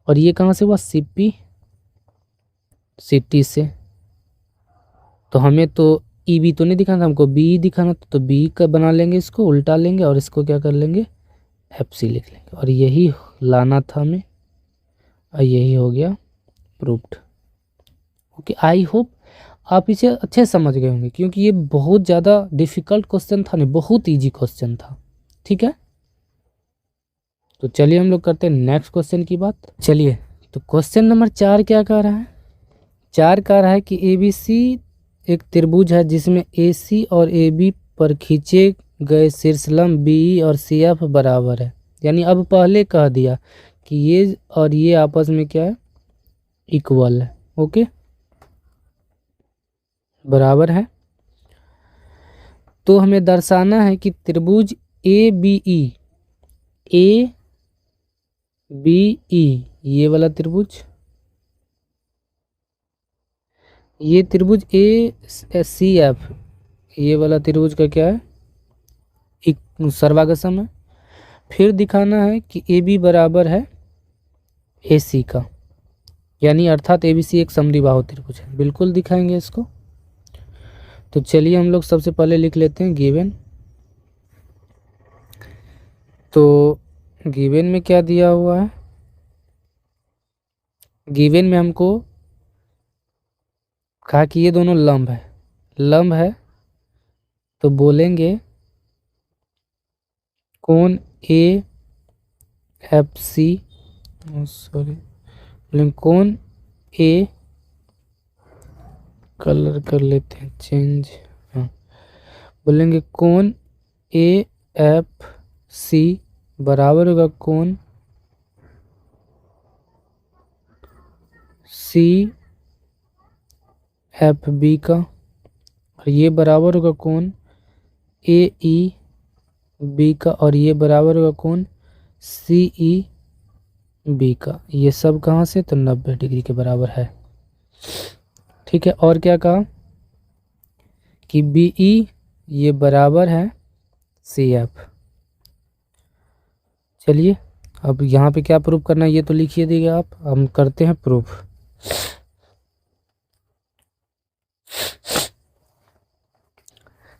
और ये कहाँ से हुआ, सीपी सिटी से। तो हमें तो ई बी तो नहीं दिखाना था, हमको बी दिखाना था। तो बी का बना लेंगे, इसको उल्टा लेंगे और इसको क्या कर लेंगे, एफ सी लिख लेंगे। और यही लाना था हमें, और यही हो गया प्रूव्ड। ओके, आई होप आप इसे अच्छे समझ गए होंगे, क्योंकि ये बहुत ज़्यादा डिफ़िकल्ट क्वेश्चन था नहीं, बहुत इजी क्वेश्चन था। ठीक है, तो चलिए हम लोग करते हैं नेक्स्ट क्वेश्चन की बात। चलिए, तो क्वेश्चन नंबर 4 क्या कह रहा है, 4 कह रहा है कि ए बी सी एक त्रिभुज है जिसमें ए सी और ए बी पर खींचे गए शीर्षलंब बी ई और सी एफ बराबर है। यानी अब पहले कह दिया कि ये और ये आपस में क्या है, इक्वल है। ओके, बराबर है। तो हमें दर्शाना है कि त्रिभुज A B E, A B E, ये वाला त्रिभुज, ये त्रिभुज ए सी एफ, ये वाला त्रिभुज का क्या है, सर्वागसम है। फिर दिखाना है कि ए बी बराबर है ए सी का, यानी अर्थात ए बी सी एक समद्विबाहु त्रिभुज है। बिल्कुल दिखाएंगे इसको। तो चलिए हम लोग सबसे पहले लिख लेते हैं गिवन। तो गिवन में क्या दिया हुआ है, गिवन में हमको कहा कि ये दोनों लंब है, लंब है तो बोलेंगे कोण ए एफ सी, सॉरी बोलेंगे कोण ए, कलर कर लेते हैं चेंज, हाँ बोलेंगे कोण ए एफ सी बराबर होगा कोण सी एफ बी का, और ये बराबर होगा कोण ए ई बी का, और ये बराबर होगा कोण सी ई बी का। ये सब कहाँ से, तो 90 डिग्री के बराबर है। ठीक है, और क्या कहा कि बी ई ये बराबर है सी एफ। चलिए अब यहाँ पे क्या प्रूफ करना है ये तो लिखिए देगा आप, हम करते हैं प्रूफ।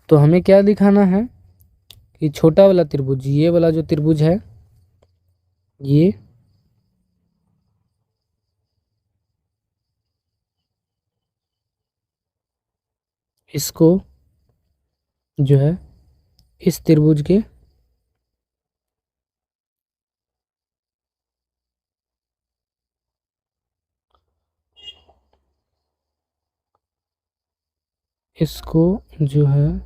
तो हमें क्या दिखाना है कि छोटा वाला त्रिभुज, ये वाला जो त्रिभुज है ये इसको जो है इस त्रिभुज के इसको जो है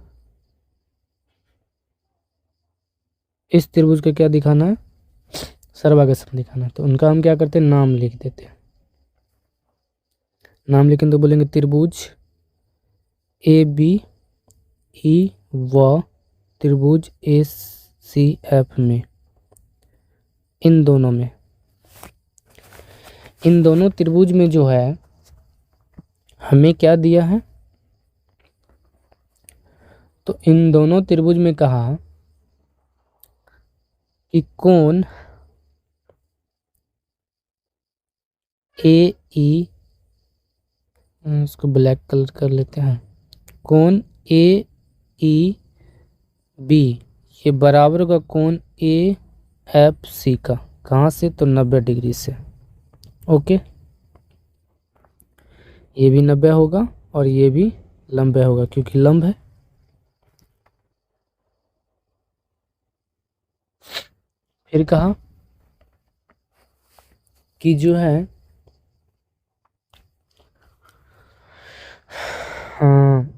इस त्रिभुज का क्या दिखाना है, सर्वागसम दिखाना है। तो उनका हम क्या करते हैं, नाम लिख देते हैं। नाम लिखें तो बोलेंगे त्रिभुज ए बी ई व त्रिभुज ए सी एफ में, इन दोनों त्रिभुज में जो है हमें क्या दिया है, तो इन दोनों त्रिभुज में कहा कि कोण ए ई, इसको ब्लैक कलर कर लेते हैं, कोण ए ई बी ये बराबर होगा कोण ए एफ सी का। कहाँ से, तो 90 डिग्री से। ओके, ये भी 90 होगा और ये भी लंबे होगा क्योंकि लंब है। फिर कहा कि जो है हाँ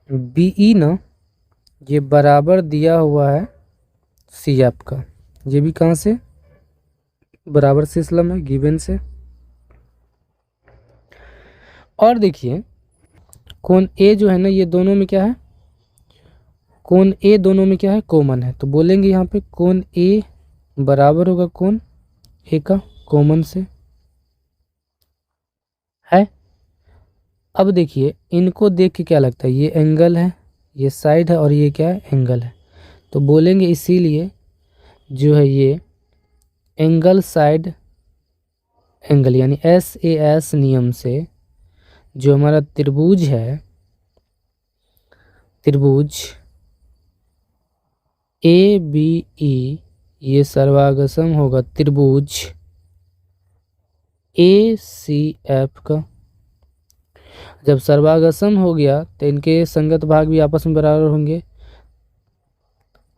बीई ना ये बराबर दिया हुआ है सी एफ का, ये भी कहाँ से, बराबर से इस लंब है गिवन से। और देखिए कोण ए जो है ना ये दोनों में क्या है, कोण ए दोनों में क्या है, कॉमन है। तो बोलेंगे यहाँ पे कोण ए बराबर होगा कोण ए का, कॉमन से है। अब देखिए इनको देख के क्या लगता है, ये एंगल है, ये साइड है और ये क्या है, एंगल है। तो बोलेंगे इसीलिए जो है ये एंगल साइड एंगल, यानी SAS नियम से जो हमारा त्रिभुज है, त्रिभुज ए बी ई ये सर्वागसम होगा त्रिभुज ए सी एफ का। जब सर्वागसम हो गया तो इनके संगत भाग भी आपस में बराबर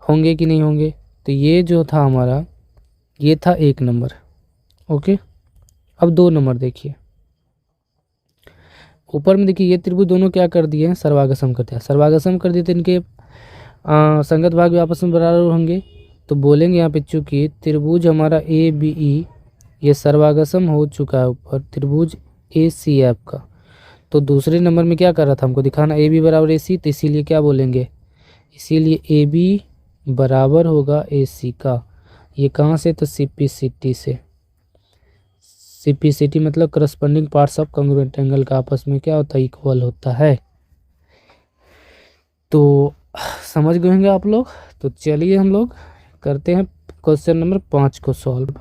होंगे कि नहीं होंगे। तो ये जो था हमारा ये था 1 नंबर। ओके, अब 2 नंबर देखिए, ऊपर में देखिए ये त्रिभुज दोनों क्या कर दिए हैं, सर्वागसम कर दिया। सर्वागसम कर दिए तो इनके संगत भाग भी आपस में बराबर होंगे। तो बोलेंगे यहाँ पे चूंकि त्रिभुज हमारा ए बी ई ये सर्वागसम हो चुका है ऊपर त्रिभुज ए सी एफ का, तो दूसरे नंबर में क्या कर रहा था, हमको दिखाना ए बी बराबर ए सी। तो इसीलिए क्या बोलेंगे, इसीलिए ए बी बराबर होगा ए सी का। ये कहाँ से, तो CPCT से। CPCT मतलब corresponding parts of congruent angle का आपस में क्या होता है, इक्वल होता है। तो समझ गए होंगे आप लोग। तो चलिए हम लोग करते हैं क्वेश्चन नंबर 5 को सॉल्व।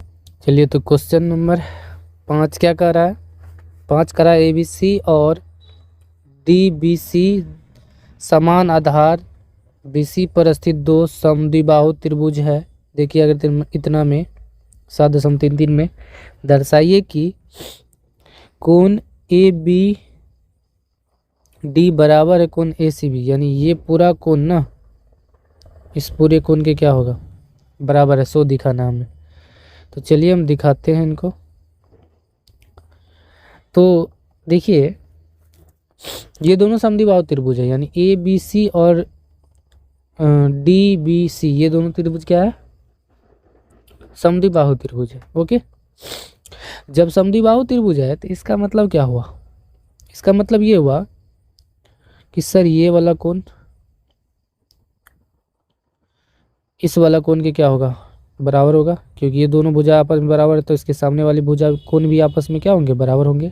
चलिए तो क्वेश्चन नंबर 5 क्या कर रहा है, 5 कह रहा है ABC और DBC समान आधार BC पर स्थित दो समद्विबाहु त्रिभुज है। देखिए अगर इतना में 7.33 में दर्शाइए कि कोण ABD बराबर है कोण ACB, यानी ये पूरा कोण ना इस पूरे कोण के क्या होगा, बराबर है। 100 दिखाना हमें। तो चलिए हम दिखाते हैं इनको। तो देखिए ये दोनों समद्विबाहु त्रिभुज है, यानी ABC और DBC ये दोनों त्रिभुज क्या है, समद्विबाहु त्रिभुज है। ओके, जब समद्विबाहु त्रिभुज है तो इसका मतलब क्या हुआ, इसका मतलब ये हुआ कि सर ये वाला कोण इस वाला कोण के क्या होगा, बराबर होगा, क्योंकि ये दोनों भुजा आपस में बराबर है तो इसके सामने वाली भुजा कोण भी आपस में क्या होंगे, बराबर होंगे।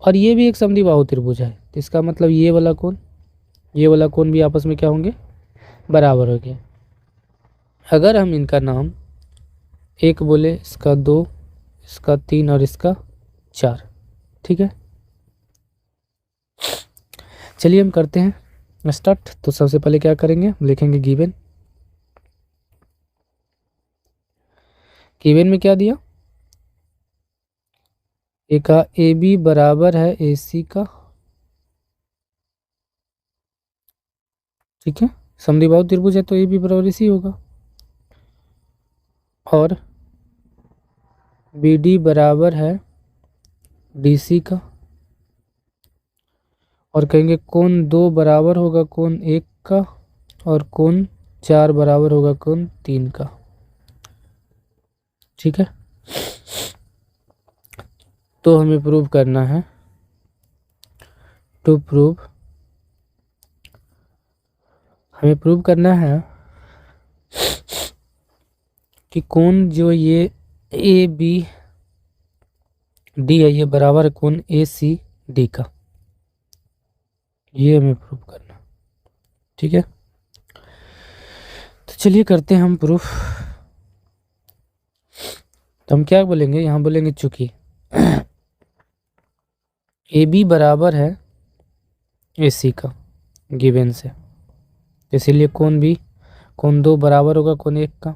और ये भी एक समद्विबाहु त्रिभुज है तो इसका मतलब ये वाला कोण भी आपस में क्या होंगे, बराबर होंगे। अगर हम इनका नाम एक बोले, इसका 2, इसका 3 और इसका 4, ठीक है। चलिए हम करते हैं स्टार्ट। तो सबसे पहले क्या करेंगे, लिखेंगे गिवन में क्या दिया, एक का AB बराबर है AC का, ठीक है, समद्विबाहु त्रिभुज है तो AB बराबर AC होगा। और BD बराबर है DC का, और कहेंगे कोण 2 बराबर होगा कोण 1 का, और कोण 4 बराबर होगा कोण 3 का, ठीक है। तो हमें प्रूव करना है, हमें प्रूव करना है कि कोण जो ये ABD है ये बराबर है कोण ACD का, ये हमें प्रूव करना, ठीक है। तो चलिए करते हैं हम प्रूफ। तो हम क्या बोलेंगे, यहाँ बोलेंगे चूंकि AB बराबर है AC का गिवन से, इसीलिए कोण 2 बराबर होगा कोण 1 का,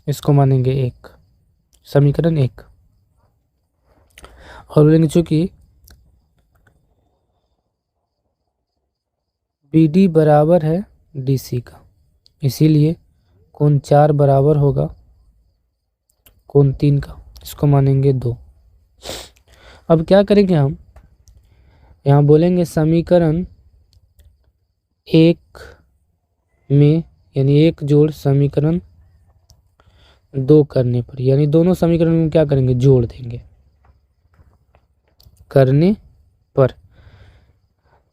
इसको मानेंगे 1, समीकरण 1। और बोलेंगे चूंकि BD बराबर है DC का, इसीलिए कोण 4 बराबर होगा कोण 3 का, इसको मानेंगे 2। अब क्या करेंगे हम, यहाँ बोलेंगे समीकरण 1 में, यानी 1 जोड़ समीकरण 2 करने पर, यानी दोनों समीकरण में क्या करेंगे, जोड़ देंगे करने पर।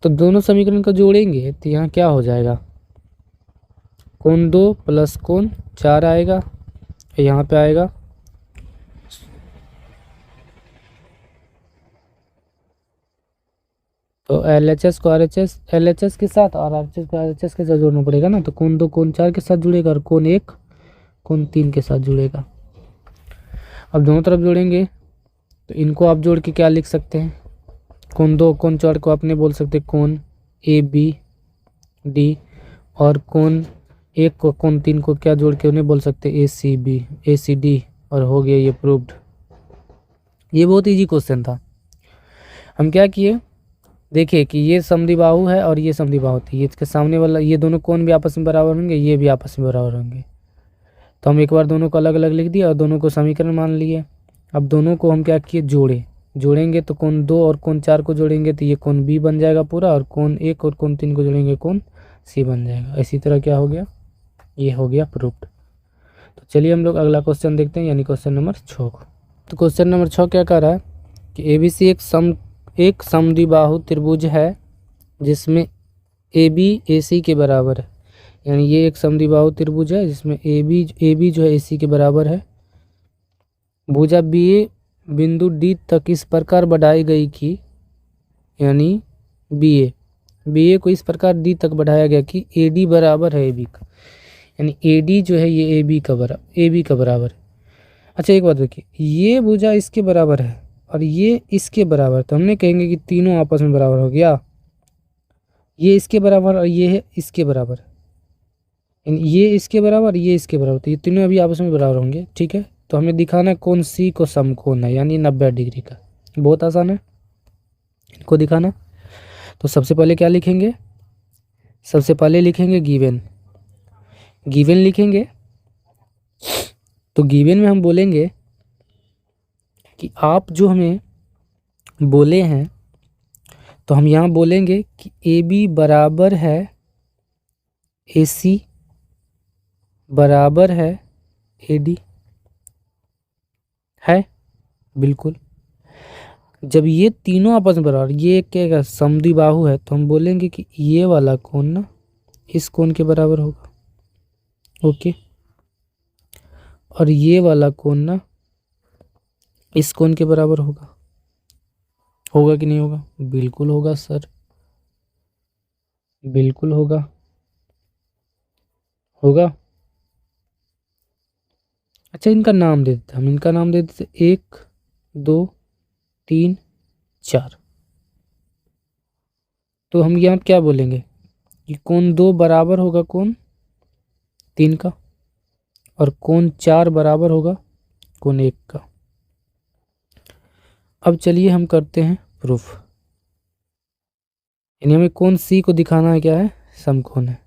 तो दोनों समीकरण को जोड़ेंगे तो यहाँ क्या हो जाएगा, कोण 2 प्लस कोण 4 आएगा, यहाँ पे आएगा तो LHS को RHS LHS के साथ और RHS को RHS के साथ जोड़ना पड़ेगा ना। तो कोण 2 कोण 4 के साथ जुड़ेगा और कोण 1 कोण 3 के साथ जुड़ेगा। अब दोनों तरफ जोड़ेंगे तो इनको आप जोड़ के क्या लिख सकते हैं, कोण 2 कोण 4 को आपने बोल सकते हैं कोण ABD, और कोण 1 को कोण 3 को क्या जोड़ के उन्हें बोल सकते हैं ACD, और हो गया ये प्रूव्ड। ये बहुत इजी क्वेश्चन था। हम क्या किए, देखिए कि ये समद्विबाहु है और ये समद्विबाहु थी, इसके सामने वाला ये दोनों कोण भी आपस में बराबर होंगे, ये भी आपस में बराबर होंगे। तो हम एक बार दोनों को अलग अलग लिख दिया और दोनों को समीकरण मान लिए। अब दोनों को हम क्या किए, जोड़ेंगे तो कोण 2 और कोण 4 को जोड़ेंगे तो ये कोण B बन जाएगा पूरा, और कोण 1 और कोण 3 को जोड़ेंगे कोण C बन जाएगा। इसी तरह क्या हो गया, ये हो गया प्रूव्ड। तो चलिए हम लोग अगला क्वेश्चन देखते हैं, यानी क्वेश्चन नंबर 6 को। तो क्वेश्चन नंबर 6 क्या कह रहा है कि ABC एक समद्विबाहु त्रिभुज है जिसमें AB AC के बराबर है, यानी ये एक समद्विबाहु त्रिभुज है जिसमें AB जो है AC के बराबर है। भुजा BA बिंदु D तक इस प्रकार बढ़ाई गई कि, यानी बी ए को इस प्रकार डी तक बढ़ाया गया कि ए डी बराबर है ए बी का, यानी ए डी जो है ये ए बी का बराबर है। अच्छा एक बात देखिए, ये भुजा इसके बराबर है और ये इसके बराबर, तो हमने कहेंगे कि तीनों आपस में बराबर हो गया। ये इसके बराबर और ये है इसके बराबर, यानी ये इसके बराबर ये इसके बराबर, तो ये तीनों अभी आपस में बराबर होंगे। ठीक है, तो हमें दिखाना है कौन सी को समकोण है, यानी 90 डिग्री का। बहुत आसान है इनको दिखाना। तो सबसे पहले क्या लिखेंगे, सबसे पहले लिखेंगे गिवन लिखेंगे। तो गिवन में हम बोलेंगे कि आप जो हमें बोले हैं, तो हम यहाँ बोलेंगे कि ए बी बराबर है ए सी बराबर है ए डी, है बिल्कुल। जब ये तीनों आपस में बराबर, ये क्या समद्विबाहु है, तो हम बोलेंगे कि ये वाला कोण ना इस कोण के बराबर होगा, ओके, और ये वाला कोण ना इस कोण के बराबर होगा। होगा कि नहीं होगा? बिल्कुल होगा सर, बिल्कुल होगा, होगा। अच्छा इनका नाम दे देते, हम इनका नाम दे देते 1 2 3 4। तो हम यहाँ क्या बोलेंगे कि कोण 2 बराबर होगा कोण 3 का, और कोण 4 बराबर होगा कोण 1 का। अब चलिए हम करते हैं प्रूफ, यानी हमें कोण सी को दिखाना है क्या है, समकोण है।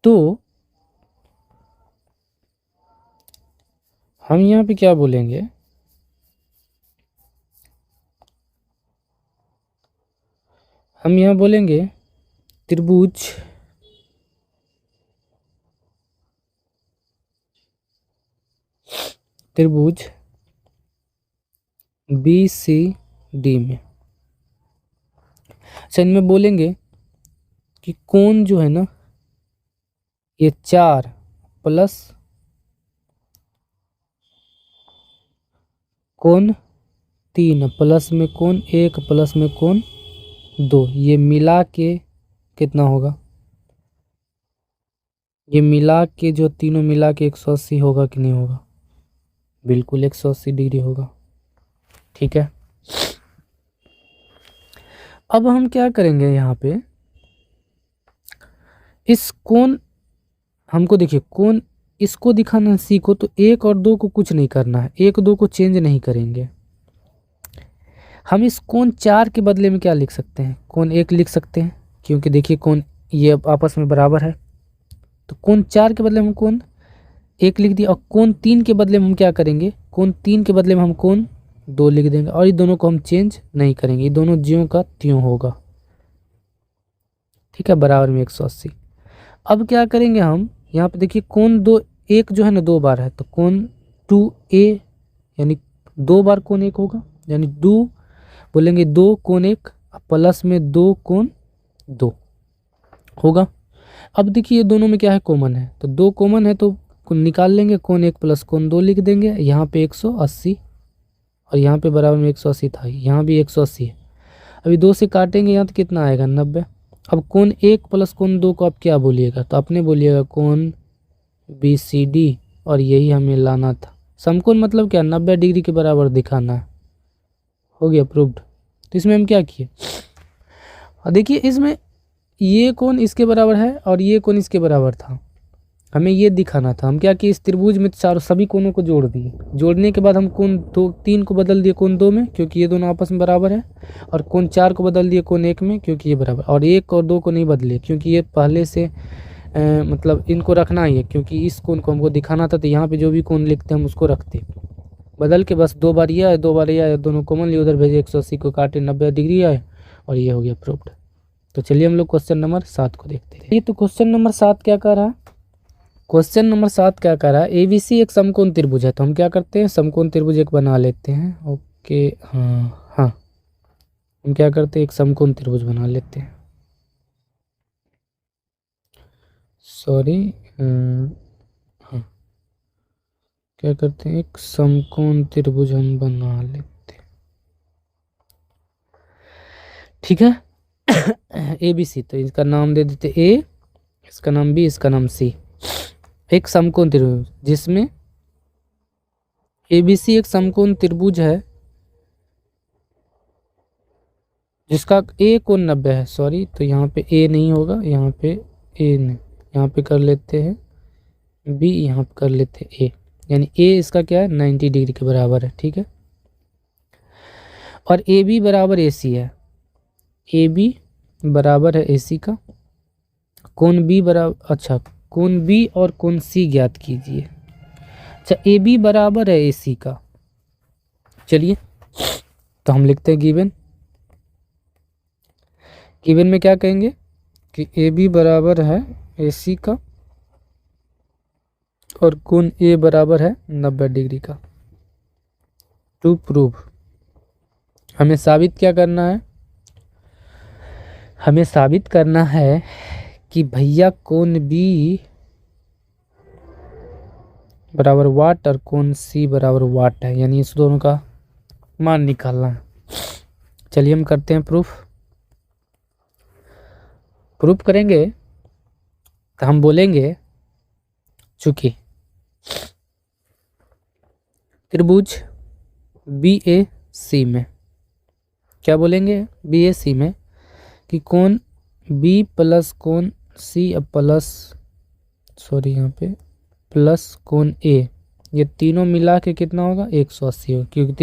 तो हम यहाँ पे क्या बोलेंगे, हम यहाँ बोलेंगे त्रिभुज बी सी डी में, अच्छा इनमें बोलेंगे कि कोण जो है ना ये 4 प्लस कोण 3 प्लस में कोण 1 प्लस में कोण 2, ये मिला के कितना होगा, ये मिला के जो तीनों मिला के 180 होगा कि नहीं होगा? बिल्कुल 180 डिग्री होगा। ठीक है, अब हम क्या करेंगे यहाँ पे, इस कोण हमको देखिए कोण इसको दिखाना सीखो, तो 1 और 2 को कुछ नहीं करना है, 1 2 को चेंज नहीं करेंगे। हम इस कोण 4 के बदले में क्या लिख सकते हैं, कोण 1 लिख सकते हैं, क्योंकि देखिए कोण ये आपस में बराबर है। तो कोण 4 के बदले में हम कोण 1 लिख दिया, और कोण 3 के बदले में हम क्या करेंगे, कोण 3 के बदले में हम कोण 2 लिख देंगे, और ये दोनों को हम चेंज नहीं करेंगे, ये दोनों ज्यों का त्यों होगा। ठीक है, बराबर में 180। अब क्या करेंगे हम यहाँ पे देखिए कोण 2 1 जो है ना 2 बार है, तो कोण 2a यानी 2 बार कोण 1 होगा, यानी 2 बोलेंगे 2 कोण 1 प्लस में 2 कोण 2 होगा। अब देखिए ये दोनों में क्या है, कॉमन है, तो 2 कॉमन है तो निकाल लेंगे, कोण 1 प्लस कोण 2 लिख देंगे, यहाँ पे 180 और यहाँ पे बराबर में 180 था, यहाँ भी 180 है। अभी 2 से काटेंगे यहाँ तो कितना आएगा 90। अब कोण 1 प्लस कोण 2 को आप क्या बोलिएगा, तो आपने बोलिएगा कोण बी सी डी, और यही हमें लाना था। समकोण मतलब क्या, 90 डिग्री के बराबर दिखाना है। हो गया प्रूव्ड। तो इसमें हम क्या किए, और देखिए इसमें ये कोण इसके बराबर है और ये कोण इसके बराबर था, हमें ये दिखाना था। हम क्या किए, इस त्रिभुज में चारों सभी कोणों को जोड़ दिए, जोड़ने के बाद हम कोण 2 3 को बदल दिए कोण 2 में, क्योंकि ये दोनों आपस में बराबर है, और कोण 4 को बदल दिए कोण 1 में, क्योंकि ये बराबर, और 1 और 2 को नहीं बदले, क्योंकि ये पहले से मतलब इनको रखना ही है, क्योंकि इस कोण को हमको दिखाना था, तो यहाँ पे जो भी कोण लिखते हैं हम उसको रखते, बदल के बस 2 बार ये आए 2 बार ये आए, दोनों कॉमन लिए उधर भेजे, 180 को काटे 90 डिग्री आए, और ये हो गया प्रूव्ड। तो चलिए हम लोग क्वेश्चन नंबर 7 को देखते हैं। ये तो क्वेश्चन नंबर 7 क्या कह रहा है, क्वेश्चन नंबर 7 क्या कह रहा है, एबीसी एक समकोण त्रिभुज है, तो हम क्या करते हैं, समकोण त्रिभुज एक बना लेते हैं। ओके हाँ हाँ, हम क्या करते हैं, एक समकोण त्रिभुज बना लेते हैं, सॉरी हाँ, क्या करते हैं, एक समकोण त्रिभुज हम बना लेते हैं। ठीक है, ए बी सी, तो इसका नाम दे देते ए, इसका नाम बी, इसका नाम सी। एक समकोण त्रिभुज जिसमें ए बी सी एक समकोण त्रिभुज है जिसका ए कोण 90 है। सॉरी, तो यहाँ पे ए नहीं होगा, यहाँ पे ए नहीं, यहाँ पे कर लेते हैं बी, यहाँ पे कर लेते हैं ए, यानी ए इसका क्या है 90 डिग्री के बराबर है। ठीक है, और ए बी बराबर ए सी है, ए बी बराबर है ए सी का, कोण बी बराबर, अच्छा कोण बी और कोण सी ज्ञात कीजिए। अच्छा, ए बी बराबर है ए सी का, चलिए तो हम लिखते हैं गिवन। गिवन में क्या कहेंगे कि ए बी बराबर है ए सी का और कोण ए बराबर है 90 डिग्री का। टू प्रूव, हमें साबित क्या करना है, हमें साबित करना है कि भैया कोण बी बराबर वाट और कोण सी बराबर वाट है, यानी इस दोनों का मान निकालना है। चलिए हम करते हैं प्रूफ। प्रूफ करेंगे तो हम बोलेंगे चूंकि त्रिभुज बी ए सी में, क्या बोलेंगे बी ए सी में कि कोण बी प्लस कोण सी प्लस, सॉरी यहाँ पे प्लस कोण ए, ये तीनों मिला के कितना होगा 180 होगा, क्योंकि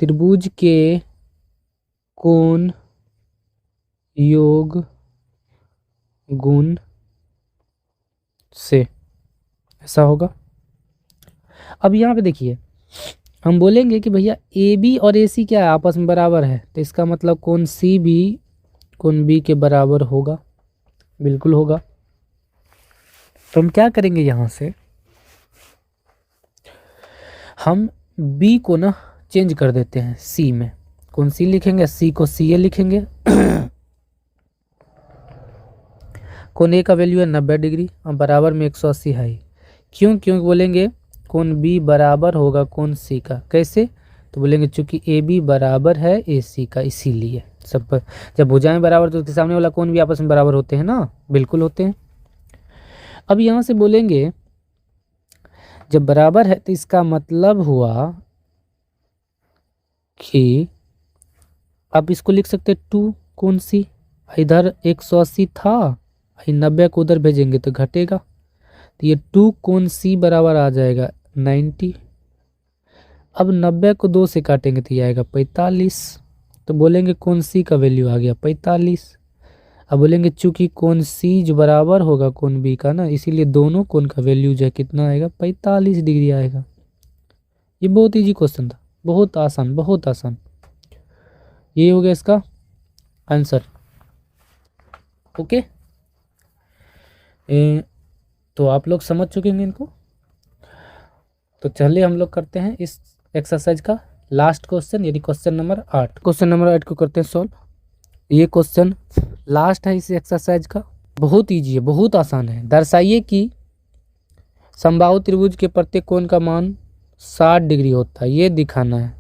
त्रिभुज के कोण योग गुण से ऐसा होगा। अब यहाँ पे देखिए हम बोलेंगे कि भैया ए बी और ए सी क्या है आपस में बराबर है, तो इसका मतलब कोण सी भी कोण बी के बराबर होगा, बिल्कुल होगा। तो हम क्या करेंगे, यहाँ से हम बी को ना चेंज कर देते हैं सी में, कोण सी लिखेंगे, सी को सी ए लिखेंगे। कोण ए का वैल्यू है 90 डिग्री और बराबर में 180 है। क्यों बोलेंगे कोण बी बराबर होगा कोण सी का, कैसे, तो बोलेंगे चूंकि ए बी बराबर है ए सी का, इसीलिए सब पर जब भुजाएं बराबर तो उसके सामने वाला कोण भी आपस में बराबर होते हैं ना, बिल्कुल होते हैं। अब यहाँ से बोलेंगे जब बराबर है तो इसका मतलब हुआ कि आप इसको लिख सकते हैं 2 कोण सी, इधर 180 था, 90 को उधर भेजेंगे तो घटेगा, तो ये 2 कोण सी बराबर आ जाएगा 90। अब 90 को 2 से काटेंगे तो ये आएगा 45, तो बोलेंगे कोण सी का वैल्यू आ गया 45। अब बोलेंगे चूंकि कोण सी जो बराबर होगा कोण बी का ना, इसीलिए दोनों कोण का वैल्यू जो है कितना आएगा 45 डिग्री आएगा। ये बहुत इजी क्वेश्चन था, बहुत आसान, बहुत आसान। ये हो गया इसका आंसर। ओके, तो आप लोग समझ चुके हैं इनको। तो चलिए हम लोग करते हैं इस एक्सरसाइज का लास्ट क्वेश्चन, यानी क्वेश्चन नंबर 8। क्वेश्चन नंबर 8 को करते हैं सॉल्व। ये क्वेश्चन लास्ट है इस एक्सरसाइज का, बहुत इजी है, बहुत आसान है। दर्शाइए कि समबाहु त्रिभुज के प्रत्येक कोण का मान 60 डिग्री होता है, ये दिखाना है।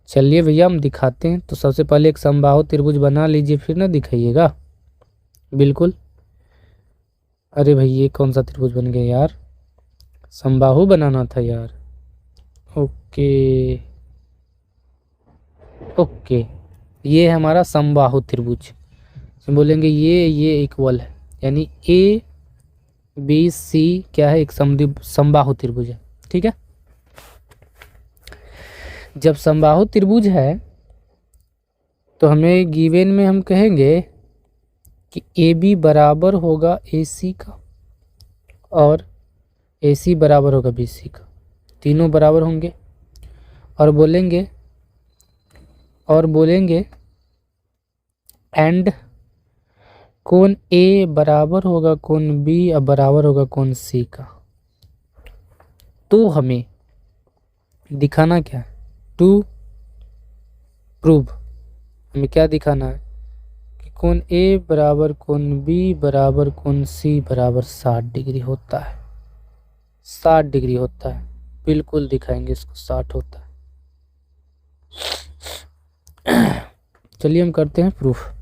चलिए भैया हम दिखाते हैं। तो सबसे पहले एक समबाहु त्रिभुज बना लीजिए, फिर ना दिखाइएगा। बिल्कुल, अरे भाई ये कौन सा त्रिभुज बन गया यार, समबाहु बनाना था यार। ओके ओके, ये है हमारा समबाहु त्रिभुज। तो बोलेंगे ये इक्वल है, यानी ए बी सी क्या है, एक समबाहु त्रिभुज है। ठीक है, जब समबाहु त्रिभुज है तो हमें गिवन में हम कहेंगे कि ए बी बराबर होगा ए सी का और ए सी बराबर होगा बी सी का, तीनों बराबर होंगे। और बोलेंगे एंड कोण ए बराबर होगा कोण बी और बराबर होगा कोण सी का। तो हमें दिखाना क्या है, टू प्रूव, हमें क्या दिखाना है कि कोण ए बराबर कोण बी बराबर कोण सी बराबर 60 डिग्री होता है, 60 डिग्री होता है। बिल्कुल दिखाएंगे इसको 60 होता है। चलिए हम करते हैं प्रूफ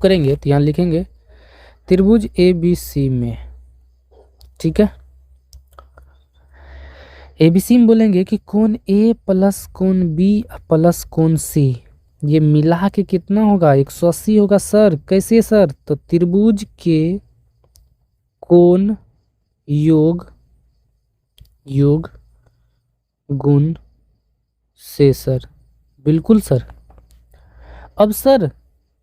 करेंगे। तो यहाँ लिखेंगे त्रिभुज ABC में, ठीक है, ABC में बोलेंगे कि कोण A प्लस कोण B प्लस कोण C ये मिला के कितना होगा, 180 होगा सर। कैसे सर, तो त्रिभुज के कोण योग गुण से सर, बिल्कुल सर। अब सर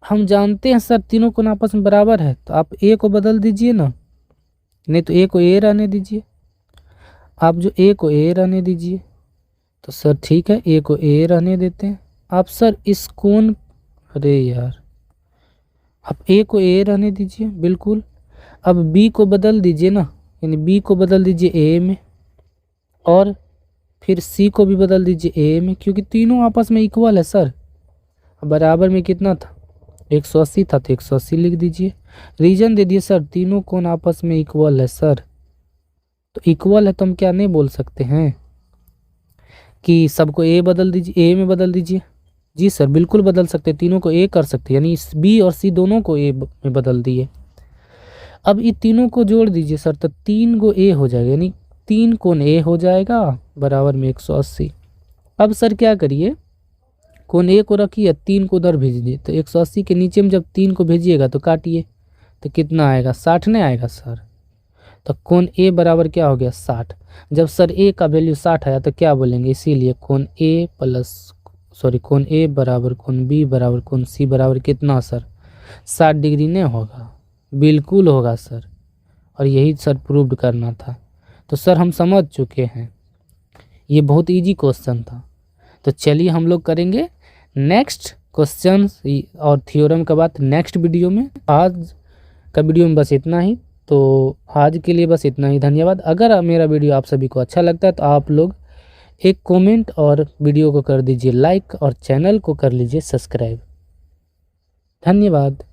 हम जानते हैं सर तीनों कोण आपस में बराबर है, तो आप A को बदल दीजिए ना, नहीं तो A को A रहने दीजिए। आप जो A को A रहने दीजिए, तो सर ठीक है A को A रहने देते हैं। आप सर इस कोण, अरे यार, आप A को A रहने दीजिए बिल्कुल। अब B को बदल दीजिए ना, यानी B को बदल दीजिए A में, और फिर C को भी बदल दीजिए A में, क्योंकि तीनों आपस में इक्वल है सर। बराबर में कितना था, 180 था, तो 180 लिख दीजिए। रीजन दे दिए सर तीनों कोण आपस में इक्वल है सर। तो इक्वल है तो हम क्या नहीं बोल सकते हैं कि सबको A बदल दीजिए, A में बदल दीजिए। जी सर बिल्कुल बदल सकते हैं, तीनों को A कर सकते हैं, यानी B और C दोनों को A में बदल दिए। अब ये तीनों को जोड़ दीजिए सर, तो 3 को A हो जाएगा, यानी 3 कोण A हो जाएगा बराबर में 180। अब सर क्या करिए, कोण A को रखिए, 3 को उधर भेजिए, तो 180 के नीचे में जब 3 को भेजिएगा तो काटिए, तो कितना आएगा, 60 नहीं आएगा सर। तो कोण A बराबर क्या हो गया, 60। जब सर A का वैल्यू 60 आया तो क्या बोलेंगे, इसीलिए कोण A बराबर कोण B बराबर कोण C बराबर कितना सर, 60 डिग्री नहीं होगा, बिल्कुल होगा सर। और यही सर प्रूव करना था। तो सर हम समझ चुके हैं, ये बहुत इजी क्वेश्चन था। तो चलिए हम लोग करेंगे नेक्स्ट क्वेश्चन और थ्योरम का बात नेक्स्ट वीडियो में। आज का वीडियो में बस इतना ही, तो आज के लिए बस इतना ही, धन्यवाद। अगर मेरा वीडियो आप सभी को अच्छा लगता है तो आप लोग एक कमेंट और वीडियो को कर दीजिए लाइक, और चैनल को कर लीजिए सब्सक्राइब। धन्यवाद।